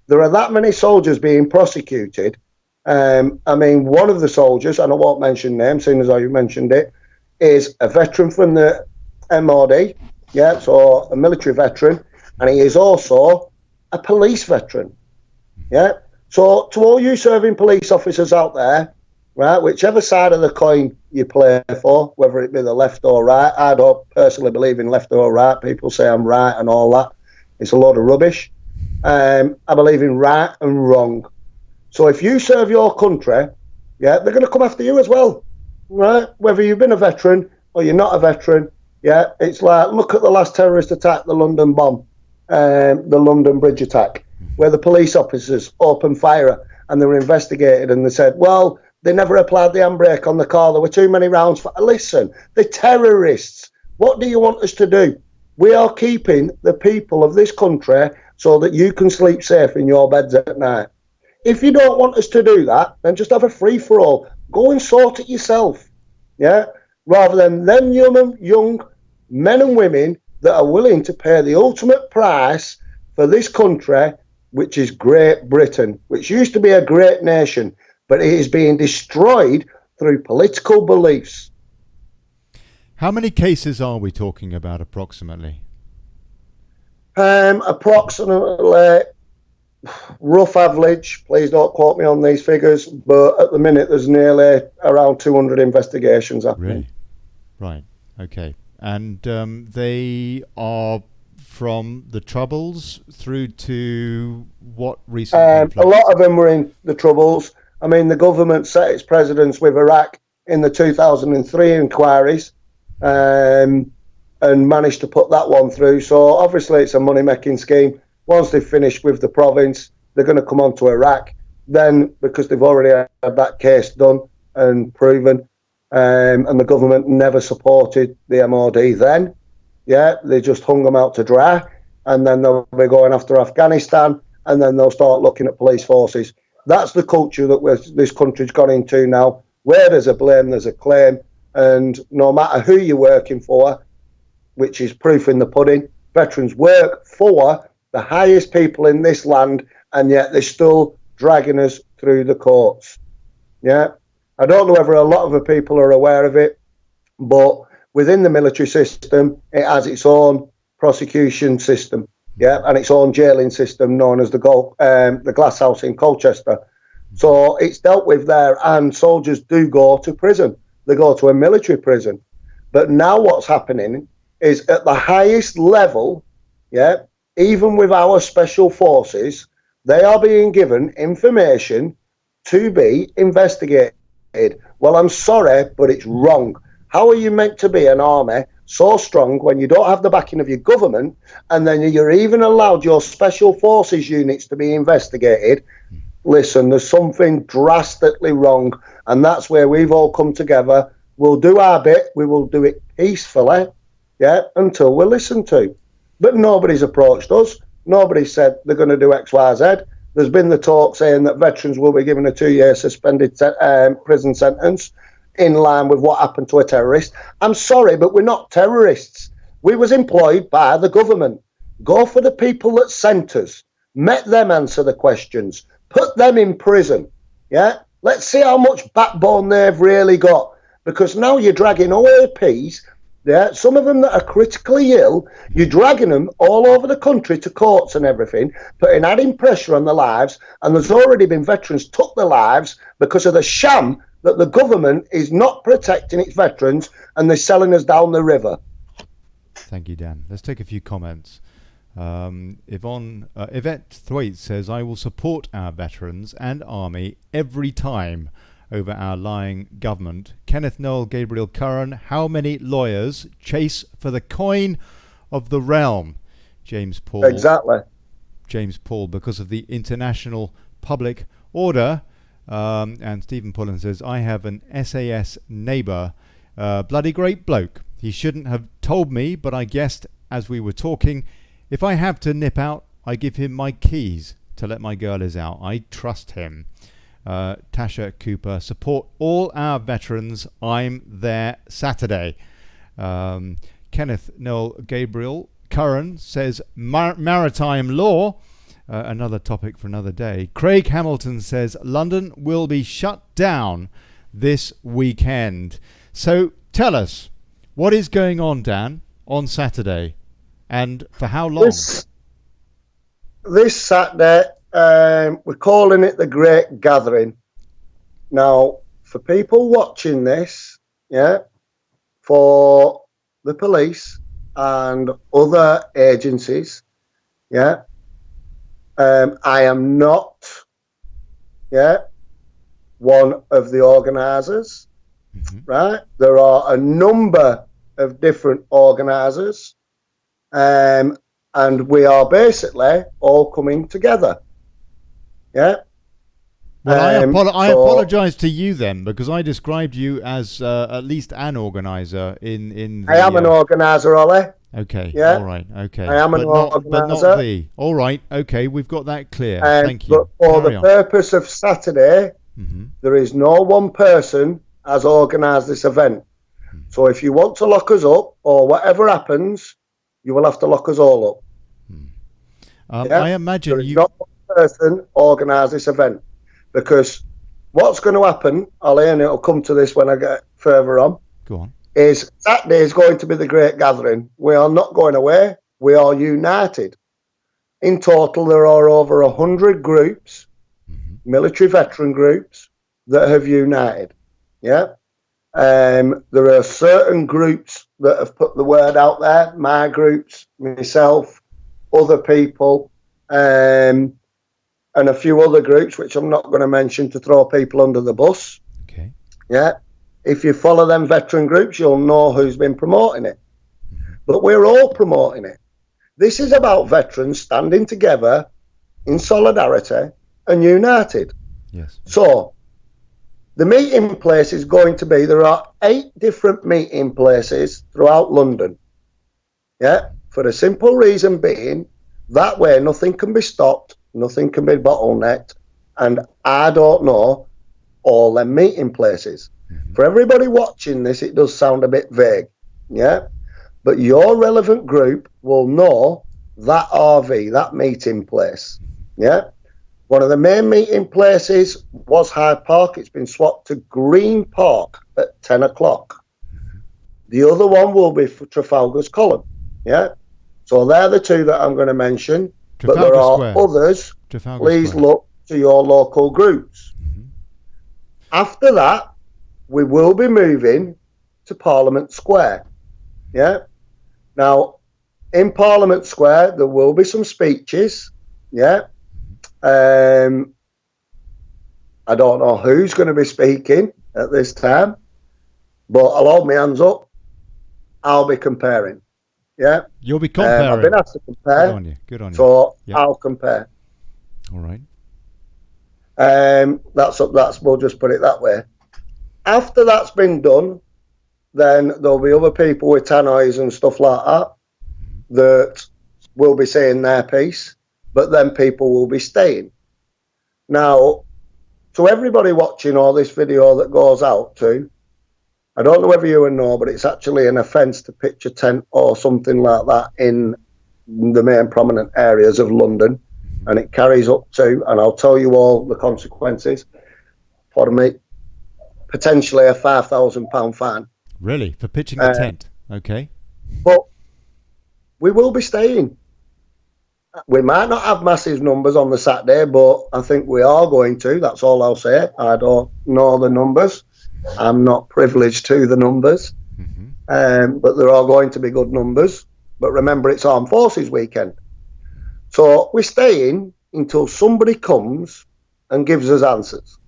There are that many soldiers being prosecuted. I mean, one of the soldiers, and I won't mention names, seeing as how you mentioned it, is a veteran from the MOD, yeah, so a military veteran, and he is also a police veteran, yeah. So to all you serving police officers out there, right, whichever side of the coin you play for, whether it be the left or right, I don't personally believe in left or right. People say I'm right and all that. It's a load of rubbish. I believe in right and wrong. So if you serve your country, yeah, they're going to come after you as well, right? Whether you've been a veteran or you're not a veteran, yeah, it's like, look at the last terrorist attack, the London bomb, the London Bridge attack, where the police officers opened fire and they were investigated and they said, well, they never applied the handbrake on the car. There were too many rounds. Listen, they're terrorists. What do you want us to do? We are keeping the people of this country so that you can sleep safe in your beds at night. If you don't want us to do that, then just have a free-for-all. Go and sort it yourself, yeah? Rather than them young men and women that are willing to pay the ultimate price for this country, which is Great Britain, which used to be a great nation, but it is being destroyed through political beliefs. How many cases are we talking about approximately? Approximately, rough average, please don't quote me on these figures, but at the minute there's nearly around 200 investigations happening. Really? Right, okay. And they are from the Troubles through to what recent conflicts? A lot of them were in the Troubles. I mean, the government set its precedence with Iraq in the 2003 inquiries and managed to put that one through. So obviously it's a money-making scheme. Once they've finished with the province, they're going to come on to Iraq. Then, because they've already had that case done and proven, and the government never supported the MOD then, yeah, they just hung them out to dry. And then they'll be going after Afghanistan, and then they'll start looking at police forces. That's the culture that this country's gone into now. Where there's a blame, there's a claim. And no matter who you're working for, which is proof in the pudding, veterans work for the highest people in this land, and yet they're still dragging us through the courts. Yeah, I don't know whether a lot of the people are aware of it, but within the military system, it has its own prosecution system, yeah, and its own jailing system known as the Glass House in Colchester. So it's dealt with there, and soldiers do go to prison. They go to a military prison. But now what's happening is at the highest level, yeah, even with our special forces, they are being given information to be investigated. Well, I'm sorry, but it's wrong. How are you meant to be an army so strong when you don't have the backing of your government, and then you're even allowed your special forces units to be investigated? Listen, there's something drastically wrong, and that's where we've all come together. We'll do our bit. We will do it peacefully, yeah, until we're listened to. But nobody's approached us. Nobody said they're going to do X, Y, Z. There's been the talk saying that veterans will be given a 2-year suspended prison sentence in line with what happened to a terrorist. I'm sorry, but we're not terrorists. We was employed by the government. Go for the people that sent us. Let them answer the questions. Put them in prison. Yeah? Let's see how much backbone they've really got. because now you're dragging OAPs, some of them that are critically ill, you're dragging them all over the country to courts and everything, adding pressure on their lives, and there's already been veterans took their lives because of the sham that the government is not protecting its veterans and they're selling us down the river. Thank you, Dan. Let's take a few comments. Yvette Thwaite says, I will support our veterans and army every time over our lying government. Kenneth Noel Gabriel Curran, how many lawyers chase for the coin of the realm? James Paul. Exactly. James Paul, because of the international public order. And Stephen Pullen says, I have an SAS neighbour, bloody great bloke. He shouldn't have told me, but I guessed as we were talking. If I have to nip out, I give him my keys to let my girlies out. I trust him. Tasha Cooper, support all our veterans. I'm there Saturday. Kenneth Noel Gabriel Curran says maritime law. Another topic for another day. Craig Hamilton says London will be shut down this weekend. So tell us, what is going on, Dan, on Saturday, and for how long? This Saturday, we're calling it the Great Gathering. Now, for people watching this, for the police and other agencies, I am not, one of the organisers, right? There are a number of different organisers, and we are basically all coming together. Well, I apologise to you then, because I described you as at least an organiser in the, I am an organiser, Olly. Okay. Yeah. All right. Okay. I am an organiser. But not the. All right. Okay. We've got that clear. Thank you. But for the purpose of Saturday, there is no one person has organised this event. So if you want to lock us up or whatever happens, you will have to lock us all up. I imagine there is not one person organised this event, because what's going to happen, Ollie, and it'll come to this when I get further on. Go on. Is Saturday is going to be the Great Gathering. We are not going away. We are united. In total, there are over 100 groups, military veteran groups, that have united. There are certain groups that have put the word out there, my groups, myself, other people, and a few other groups, which I'm not going to mention to throw people under the bus. Okay. If you follow them veteran groups, you'll know who's been promoting it. But we're all promoting it. This is about veterans standing together in solidarity and united. Yes. So the meeting place is going to be, there are 8 different meeting places throughout London. For the simple reason being, that way nothing can be stopped, nothing can be bottlenecked, and I don't know all them meeting places. For everybody watching this, it does sound a bit vague, but your relevant group will know that RV, that meeting place. One of the main meeting places was Hyde Park. It's been swapped to Green Park at 10 o'clock. The other one will be for Trafalgar's Column. So they're the 2 that I'm going to mention. But there are others. Please look to your local groups. After that, we will be moving to Parliament Square. Now, in Parliament Square, there will be some speeches. I don't know who's going to be speaking at this time, but I'll hold my hands up. I'll be comparing. You'll be comparing. I've been asked to compare. Good on you. Good on you. So I'll compare. All right. That's we'll just put it that way. After that's been done, then there'll be other people with tannoys and stuff like that will be saying their piece, but then people will be staying. Now, to everybody watching all this video that goes out to, I don't know whether you know, but it's actually an offence to pitch a tent or something like that in the main prominent areas of London, and it carries up to, and I'll tell you all the consequences, pardon me, potentially a £5,000 fine. Really? For pitching the tent? Okay. But we will be staying. We might not have massive numbers on the Saturday, but I think we are going to. That's all I'll say. I don't know the numbers. I'm not privileged to the numbers. But there are going to be good numbers. But remember, it's Armed Forces weekend. So we're staying until somebody comes and gives us answers.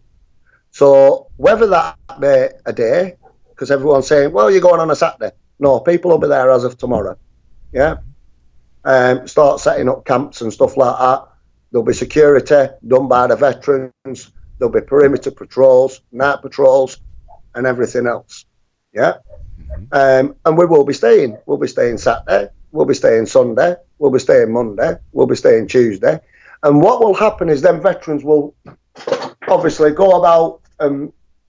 So whether that be a day, because everyone's saying, well, you're going on a Saturday. No, people will be there as of tomorrow. Yeah. Start setting up camps and stuff like that. There'll be security done by the veterans. There'll be perimeter patrols, night patrols, and everything else. Yeah. And we will be staying. We'll be staying Saturday. We'll be staying Sunday. We'll be staying Monday. We'll be staying Tuesday. And what will happen is then veterans will obviously go about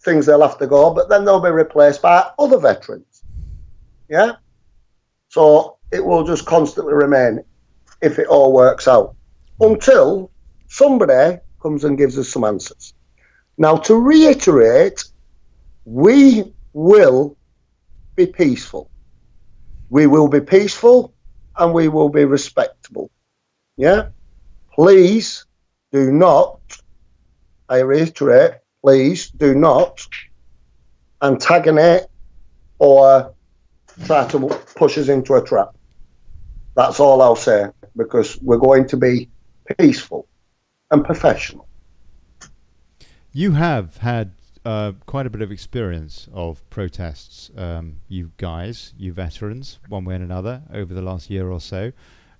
things they'll have to go, but then they'll be replaced by other veterans. Yeah. So it will just constantly remain if it all works out until somebody comes and gives us some answers. Now, to reiterate, we will be peaceful. We will be peaceful and we will be respectable. Yeah? Please do not, I reiterate, please do not antagonize or try to push us into a trap. That's all I'll say, because we're going to be peaceful and professional. You have had quite a bit of experience of protests, you guys, you veterans, one way and another, over the last year or so.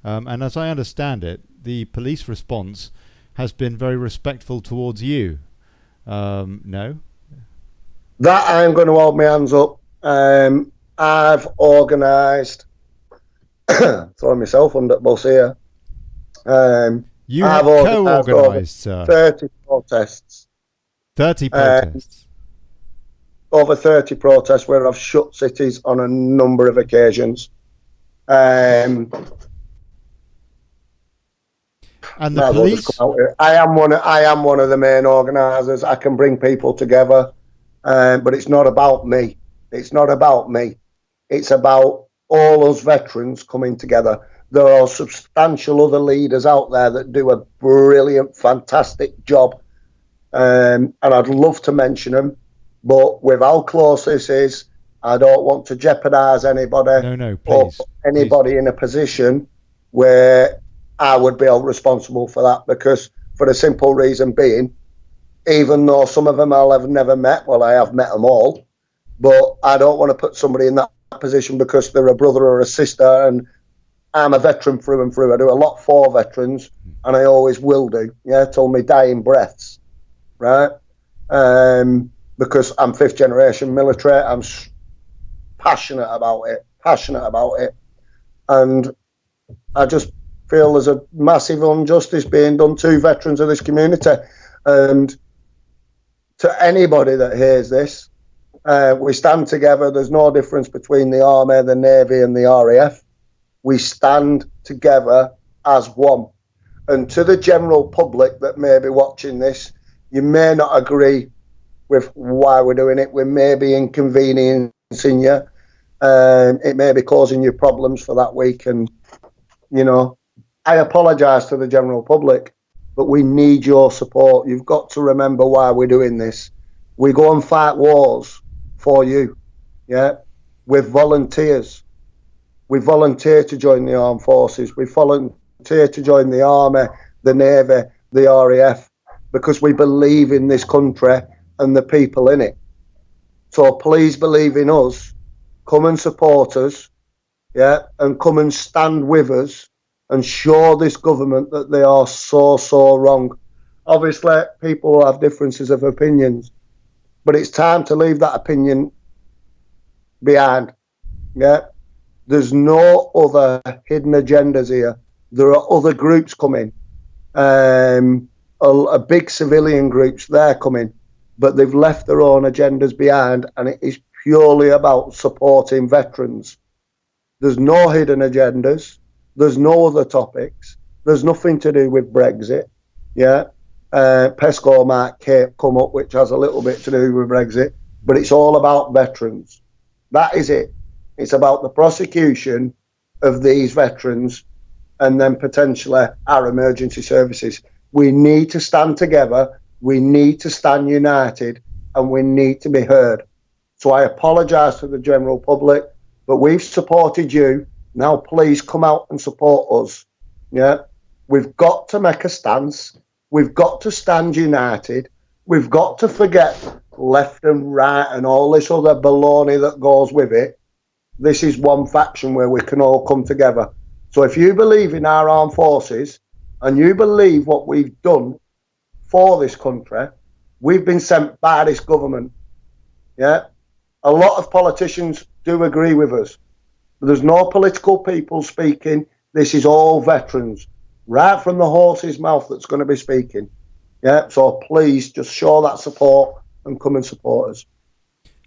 And as I understand it, the police response has been very respectful towards you. No? That I'm going to hold my hands up. I've organised, throwing myself under the bus here. You have co-organised, sir. 30 protests. 30 protests. Over 30 protests where I've shut cities on a number of occasions. And the police? I am one of the main organisers. I can bring people together, but it's not about me. It's not about me. It's about all us veterans coming together. There are substantial other leaders out there that do a brilliant, fantastic job. And I'd love to mention them, but with how close this is, I don't want to jeopardise anybody or put anybody in a position where I would be held responsible for that, because for the simple reason being, even though some of them I'll have never met, well, I have met them all, but I don't want to put somebody in that position because they're a brother or a sister, and I'm a veteran through and through. I do a lot for veterans, and I always will do, till my dying breaths, right? Because I'm fifth generation military, I'm passionate about it, and I just feel there's a massive injustice being done to veterans of this community. And to anybody that hears this, we stand together. There's no difference between the Army, the Navy and the RAF. We stand together as one. And to the general public that may be watching this, you may not agree with why we're doing it. We may be inconveniencing you. It may be causing you problems for that week. And, I apologise to the general public, but we need your support. You've got to remember why we're doing this. We go and fight wars for you, with volunteers. We volunteer to join the armed forces. We volunteer to join the Army, the Navy, the RAF, because we believe in this country and the people in it. So please believe in us. Come and support us, and come and stand with us and show this government that they are so wrong. Obviously, people have differences of opinions, but it's time to leave that opinion behind. There's no other hidden agendas here. There are other groups coming, a big civilian groups, they're coming, but they've left their own agendas behind, and it is purely about supporting veterans. There's no hidden agendas. There's no other topics. There's nothing to do with Brexit. PESCO might come up, which has a little bit to do with Brexit, but it's all about veterans. That is it. It's about the prosecution of these veterans and then potentially our emergency services. We need to stand together, we need to stand united, and we need to be heard. So I apologise to the general public, but we've supported you. Now please come out and support us. Yeah, we've got to make a stance. We've got to stand united. We've got to forget left and right and all this other baloney that goes with it. This is one faction where we can all come together. So if you believe in our armed forces and you believe what we've done for this country, we've been sent by this government. Yeah, a lot of politicians do agree with us. But there's no political people speaking. This is all veterans, right from the horse's mouth that's going to be speaking. Yeah, so please just show that support and come and support us.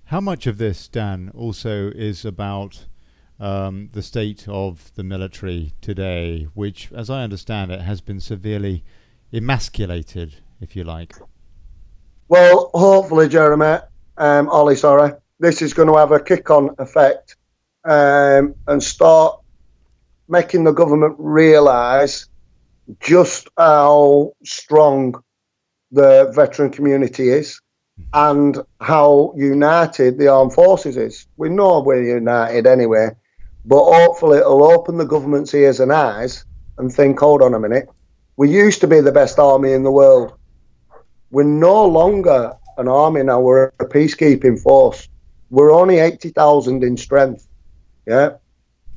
How much of this, Dan, also is about the state of the military today, which, as I understand it, has been severely emasculated, if you like? Well, hopefully, Jeremy, Ollie, sorry, this is going to have a kick-on effect and start making the government realise just how strong the veteran community is and how united the armed forces is. We know we're united anyway, but hopefully it'll open the government's ears and eyes and think, hold on a minute, we used to be the best army in the world. We're no longer an army now, we're a peacekeeping force. We're only 80,000 in strength. Yeah.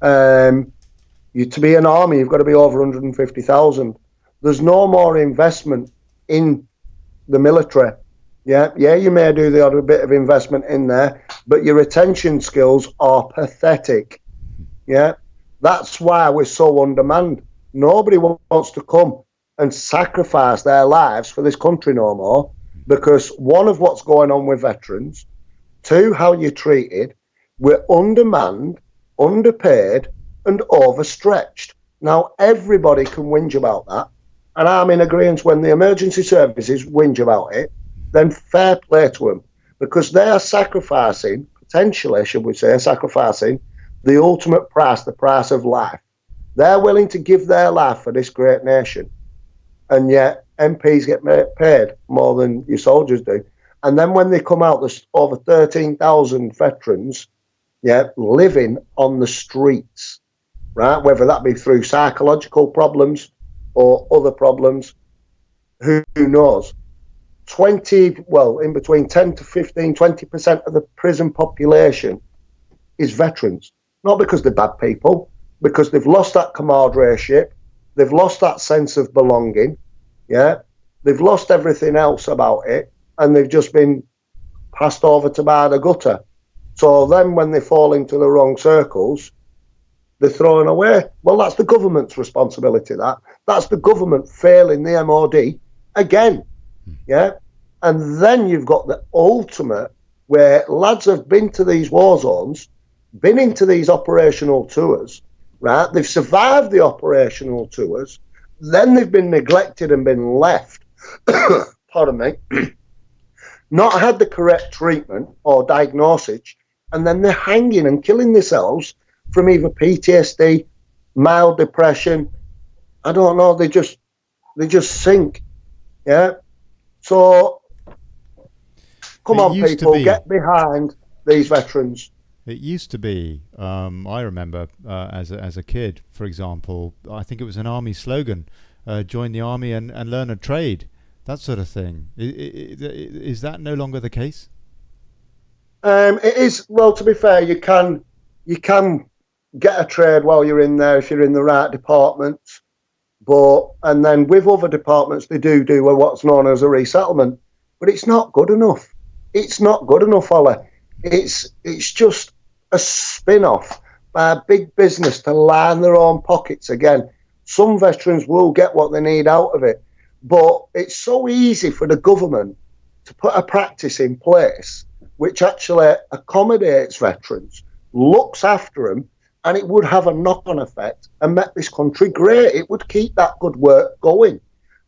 To be an army, you've got to be over 150,000. There's no more investment in the military. Yeah, you may do the odd bit of investment in there, but your retention skills are pathetic. Yeah, that's why we're so on demand. Nobody wants to come and sacrifice their lives for this country no more, because one of what's going on with veterans, two, how you're treated, we're undermanned, underpaid, and overstretched. Now, everybody can whinge about that, and I'm in agreement. When the emergency services whinge about it, then fair play to them, because they are sacrificing, potentially, should we say, sacrificing the ultimate price, the price of life. They're willing to give their life for this great nation, and yet MPs get paid more than your soldiers do. And then when they come out, there's over 13,000 veterans, living on the streets, right? Whether that be through psychological problems or other problems, who knows? In between 10 to 15, 20% of the prison population is veterans. Not because they're bad people, because they've lost that camaraderie, they've lost that sense of belonging, they've lost everything else about it, and they've just been passed over to by the gutter. So then when they fall into the wrong circles, they're thrown away. Well, that's the government's responsibility, that's the government failing the MOD again. And then you've got the ultimate, where lads have been to these war zones, been into these operational tours, right? They've survived the operational tours, then they've been neglected and been left, pardon me, not had the correct treatment or diagnosis, and then they're hanging and killing themselves from either PTSD, mild depression, I don't know, they just sink. So come on, people, get behind these veterans. It used to be, I remember as a kid, for example, I think it was an army slogan, join the army and learn a trade, that sort of thing. Is that no longer the case? It is. Well, to be fair, you can get a trade while you're in there if you're in the right departments. And then with other departments, they do what's known as a resettlement. But it's not good enough. It's not good enough, Ollie. It's just a spin-off by a big business to line their own pockets again. Some veterans will get what they need out of it, but it's so easy for the government to put a practice in place which actually accommodates veterans, looks after them, and it would have a knock-on effect and make this country great. It would keep that good work going.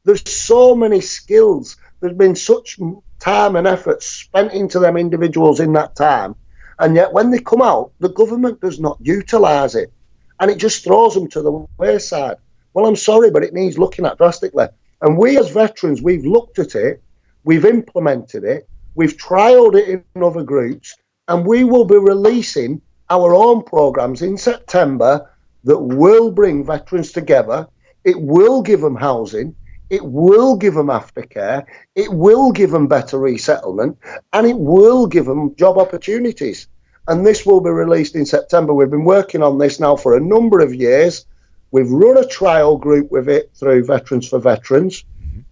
There's so many skills. There's been such time and effort spent into them individuals in that time, and yet when they come out, the government does not utilise it, and it just throws them to the wayside. Well, I'm sorry, but it needs looking at drastically. And we as veterans, we've looked at it, we've implemented it, we've trialled it in other groups, and we will be releasing our own programmes in September that will bring veterans together. It will give them housing, it will give them aftercare, it will give them better resettlement, and it will give them job opportunities. And this will be released in September. We've been working on this now for a number of years. We've run a trial group with it through Veterans for Veterans,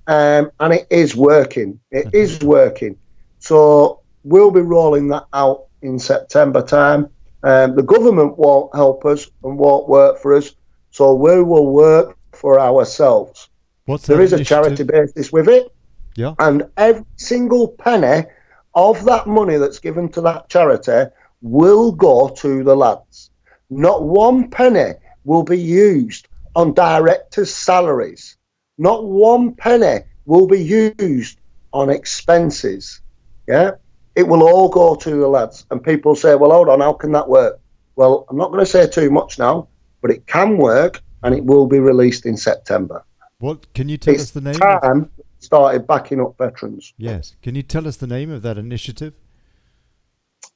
and it is working. It is working. So we'll be rolling that out in September time. The government won't help us and won't work for us, so we will work for ourselves. There is a charity basis with it, and every single penny of that money that's given to that charity will go to the lads. Not one penny will be used on directors' salaries. Not one penny will be used on expenses. Yeah, it will all go to the lads. And people say, well, hold on, how can that work? Well, I'm not going to say too much now, but it can work, and it will be released in September. What can you tell us the name? Time started backing up veterans. Yes. Can you tell us the name of that initiative?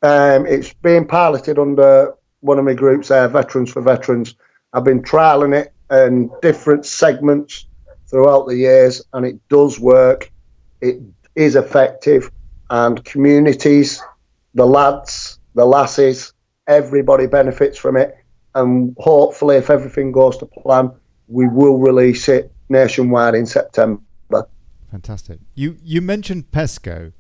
It's being piloted under one of my groups there, Veterans for Veterans. I've been trialling it in different segments throughout the years, and it does work. It is effective, and communities, the lads, the lasses, everybody benefits from it. And hopefully, if everything goes to plan, we will release it nationwide in September. Fantastic. You mentioned PESCO.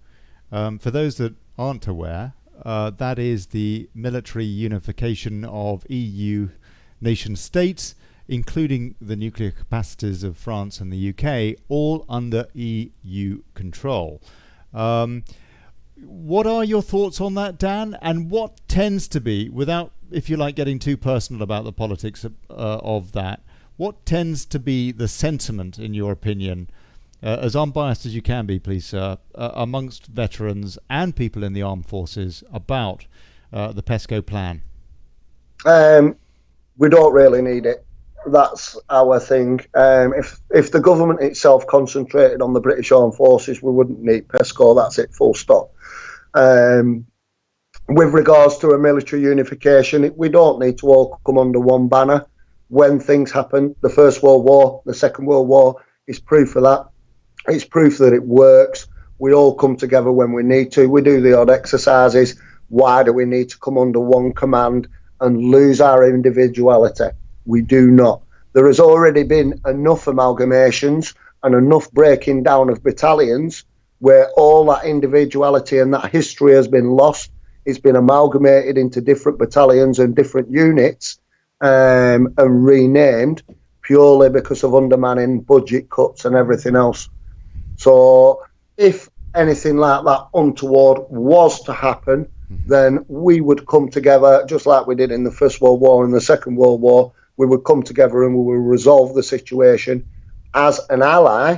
For those that aren't aware, that is the military unification of EU nation states, including the nuclear capacities of France and the UK, all under EU control. What are your thoughts on that, Dan? And what tends to be, without, if you like, getting too personal about the politics of that, what tends to be the sentiment, in your opinion, as unbiased as you can be, please, sir, amongst veterans and people in the armed forces about the PESCO plan? We don't really need it. That's our thing. If the government itself concentrated on the British Armed Forces, we wouldn't need PESCO. That's it, full stop. With regards to a military unification, we don't need to all come under one banner. When things happen, the First World War, the Second World War is proof of that. It's proof that it works. We all come together when we need to. We do the odd exercises. Why do we need to come under one command and lose our individuality? We do not. There has already been enough amalgamations and enough breaking down of battalions where all that individuality and that history has been lost. It's been amalgamated into different battalions and different units, and renamed purely because of undermanning, budget cuts and everything else. So if anything like that untoward was to happen, then we would come together, just like we did in the First World War and the Second World War. We would come together and we will resolve the situation as an ally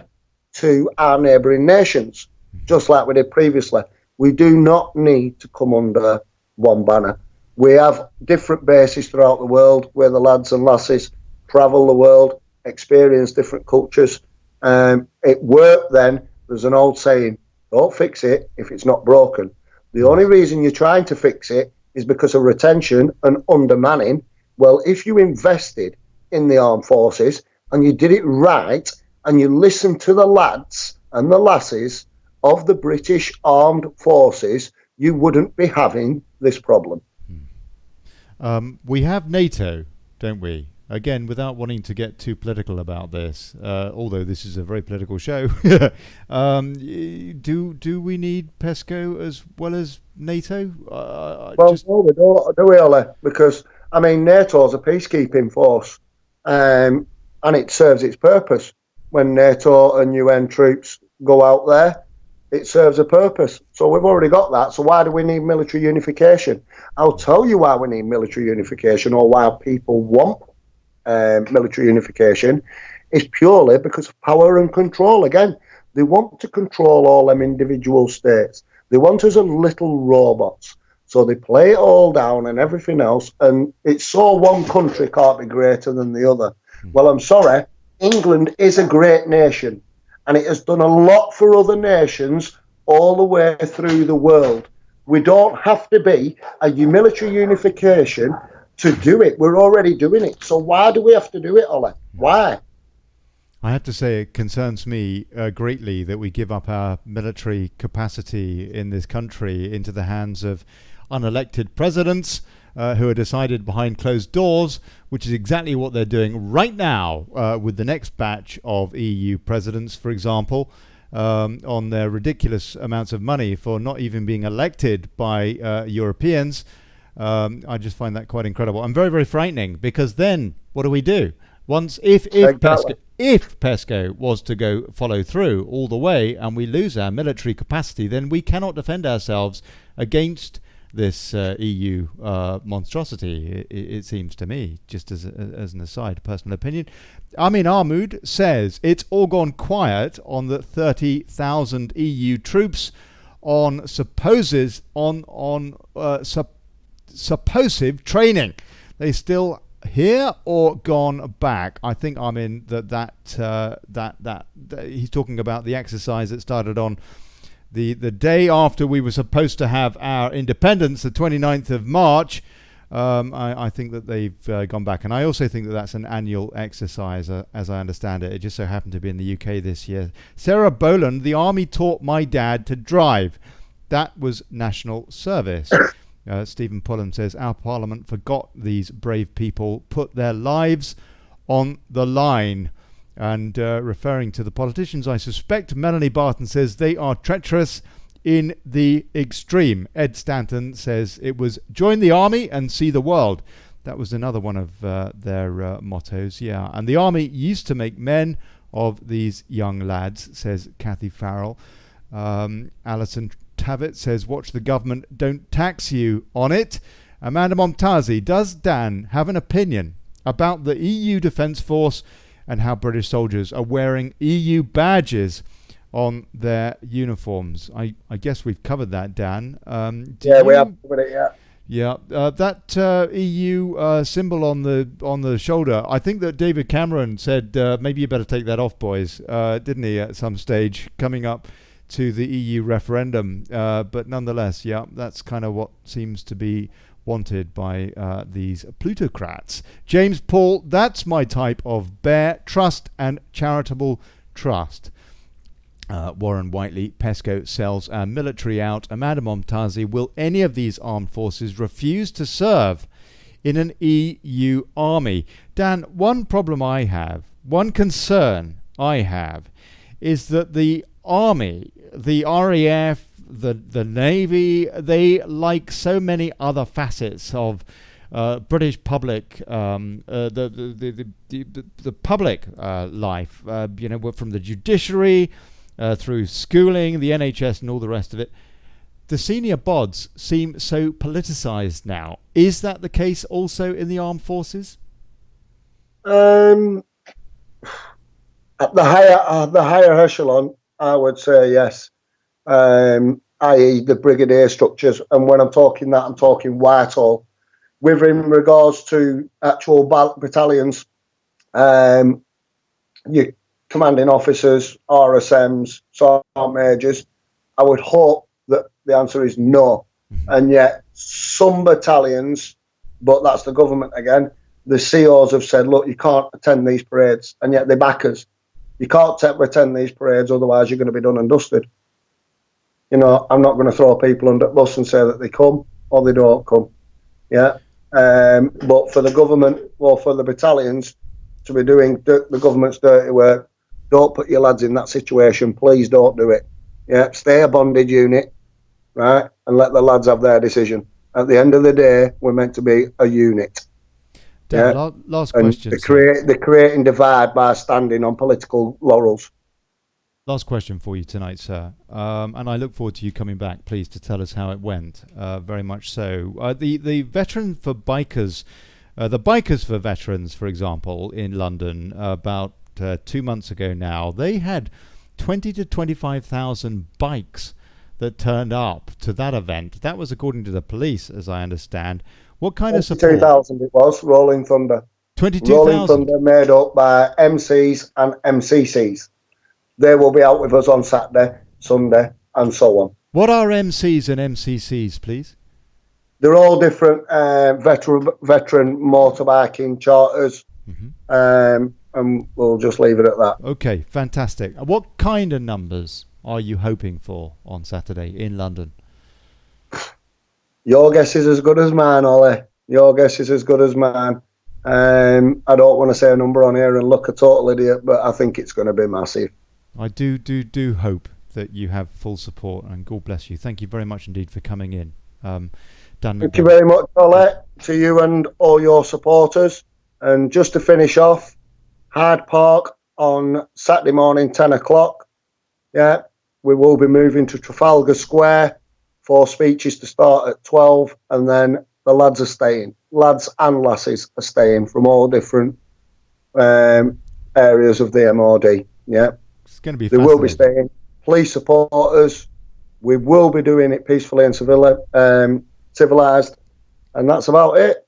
to our neighbouring nations, just like we did previously. We do not need to come under one banner. We have different bases throughout the world where the lads and lasses travel the world, experience different cultures. It worked then. There's an old saying, don't fix it if it's not broken. The only reason you're trying to fix it is because of retention and undermanning. Well, if you invested in the armed forces and you did it right and you listened to the lads and the lasses of the British Armed Forces, you wouldn't be having this problem. We have NATO, don't we? Again, without wanting to get too political about this, although this is a very political show, do we need PESCO as well as NATO? No, we don't, do we, Olly? Because, I mean, NATO is a peacekeeping force, and it serves its purpose. When NATO and UN troops go out there, it serves a purpose. So we've already got that. So why do we need military unification? I'll tell you why we need military unification, or why people want military unification, is purely because of power and control. Again, They want to control all them individual states. They want us as little robots. So they play it all down and everything else. And it's so one country can't be greater than the other. Well, I'm sorry, England is a great nation. And it has done a lot for other nations all the way through the world. We don't have to be a military unification to do it. We're already doing it. So why do we have to do it, Ollie? Why? I have to say it concerns me greatly that we give up our military capacity in this country into the hands of unelected presidents who are decided behind closed doors, which is exactly what they're doing right now with the next batch of EU presidents, for example, on their ridiculous amounts of money for not even being elected by Europeans. I just find that quite incredible and very, very frightening, because then what do we do? Once, if PESCO was to follow through all the way and we lose our military capacity, then we cannot defend ourselves against this EU monstrosity, it seems to me, just as an aside, personal opinion. Amin Ahmud says it's all gone quiet on the 30,000 EU troops on supposed training. They still here or gone back? I think I'm in that he's talking about the exercise that started on the day after we were supposed to have our independence, the 29th of March. I think that they've gone back, and I also think that that's an annual exercise, as I understand it. It just so happened to be in the UK this year. Sarah Boland, the army taught my dad to drive. That was national service. Stephen Pullen says, our parliament forgot these brave people put their lives on the line. And referring to the politicians, I suspect Melanie Barton says they are treacherous in the extreme. Ed Stanton says it was join the army and see the world. That was another one of their mottos, yeah. And the army used to make men of these young lads, says Kathy Farrell. Alison Tavitt says, watch the government, don't tax you on it. Amanda Momtazi, does Dan have an opinion about the EU Defence Force and how British soldiers are wearing EU badges on their uniforms? I guess we've covered that, Dan. We have covered it, yeah. Yeah, that EU symbol on the shoulder, I think that David Cameron said, maybe you better take that off, boys, didn't he, at some stage, coming up to the EU referendum. But nonetheless, yeah, that's kind of what seems to be wanted by these plutocrats. James Paul, that's my type of bear, trust and charitable trust. Warren Whiteley, PESCO sells our military out. Amanda Momtazi, will any of these armed forces refuse to serve in an EU army? Dan, one problem I have, one concern I have, is that the army, the RAF, the Navy, they, like so many other facets of British public, the public life, from the judiciary through schooling, the NHS and all the rest of it, the senior bods seem so politicised now. Is that the case also in the armed forces? At the higher echelon, I would say yes. I.e. the brigadier structures, and when I'm talking that, I'm talking Whitehall. With in regards to actual battalions, your commanding officers, RSMs, sergeant majors, I would hope that the answer is no. And yet some battalions, but that's the government again, the COs have said, look, you can't attend these parades, and yet they back us. You can't attend these parades, otherwise you're going to be done and dusted. I'm not going to throw people under the bus and say that they come or they don't come. Yeah. But for the government or for the battalions to be doing the government's dirty work, don't put your lads in that situation. Please don't do it. Yeah. Stay a bonded unit, right? And let the lads have their decision. At the end of the day, we're meant to be a unit. Dan, yeah? Last question. They're creating divide by standing on political laurels. Last question for you tonight, sir. And I look forward to you coming back, please, to tell us how it went. Very much so. The Veteran for Bikers, the Bikers for Veterans, for example, in London, about 2 months ago now, they had 20 to 25,000 bikes that turned up to that event. That was according to the police, as I understand. What kind of support? 22,000 it was, Rolling Thunder. 22,000. Rolling Thunder made up by MCs and MCCs. They will be out with us on Saturday, Sunday, and so on. What are MCs and MCCs, please? They're all different veteran motorbiking charters, and we'll just leave it at that. Okay, fantastic. What kind of numbers are you hoping for on Saturday in London? Your guess is as good as mine, Ollie. Your guess is as good as mine. I don't want to say a number on here and look a total idiot, but I think it's going to be massive. I do hope that you have full support, and God bless you. Thank you very much indeed for coming in. Dan Thank you very much, Ollie, to you and all your supporters. And just to finish off, Hyde Park on Saturday morning, 10 o'clock. Yeah, we will be moving to Trafalgar Square for speeches to start at 12, and then the lads are staying. Lads and lasses are staying from all different areas of the MOD. Yeah, it's going to be. They will be staying. Please support us. We will be doing it peacefully and civilized, and that's about it.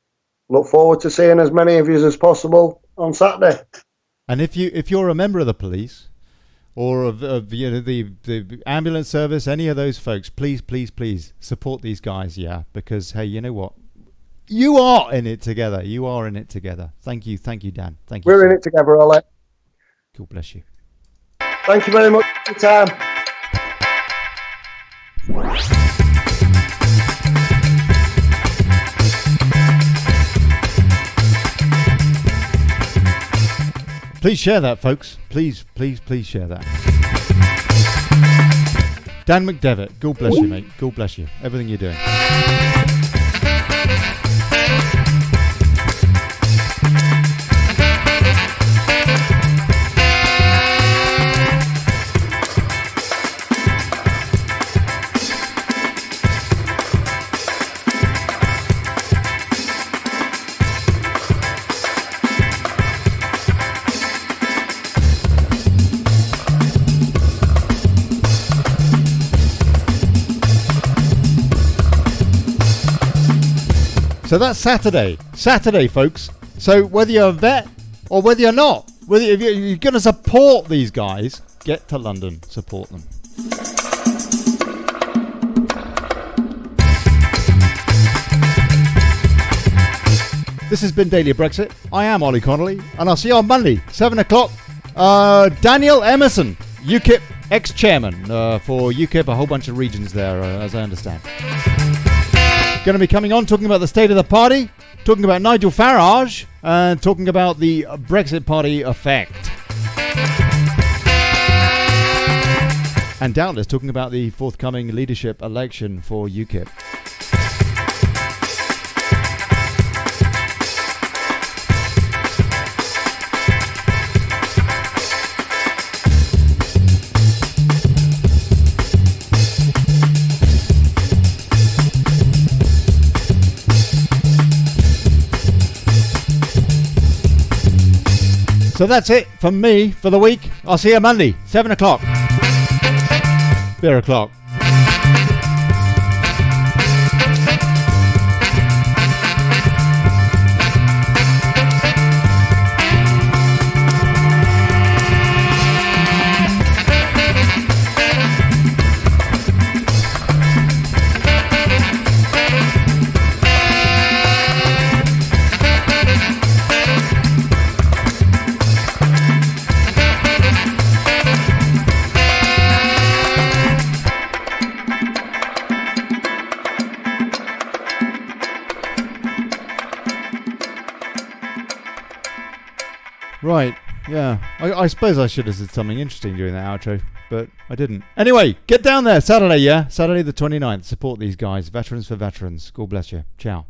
Look forward to seeing as many of you as possible on Saturday. And if you're a member of the police or of the ambulance service, any of those folks, please support these guys. Yeah, because hey, you know what? You are in it together. You are in it together. Thank you, Dan. Thank you. We're in it together, Ollie. God bless you. Thank you very much for your time. Please share that, folks. Please share that. Dan McDevitt, God bless you, mate. God bless you. Everything you're doing. So that's Saturday, folks. So whether you're a vet or whether you're not, whether if you're going to support these guys, get to London, support them. This has been Daily Brexit. I am Olly Connelly, and I'll see you on Monday, 7 o'clock. Daniel Emerson, UKIP ex-chairman for UKIP, a whole bunch of regions there, as I understand. Going to be coming on talking about the state of the party, talking about Nigel Farage, and talking about the Brexit party effect. And doubtless talking about the forthcoming leadership election for UKIP. So that's it from me for the week. I'll see you Monday, 7 o'clock. Beer o'clock. Right, yeah. I suppose I should have said something interesting during that outro, but I didn't. Anyway, get down there Saturday, yeah? Saturday the 29th. Support these guys. Veterans for veterans. God bless you. Ciao.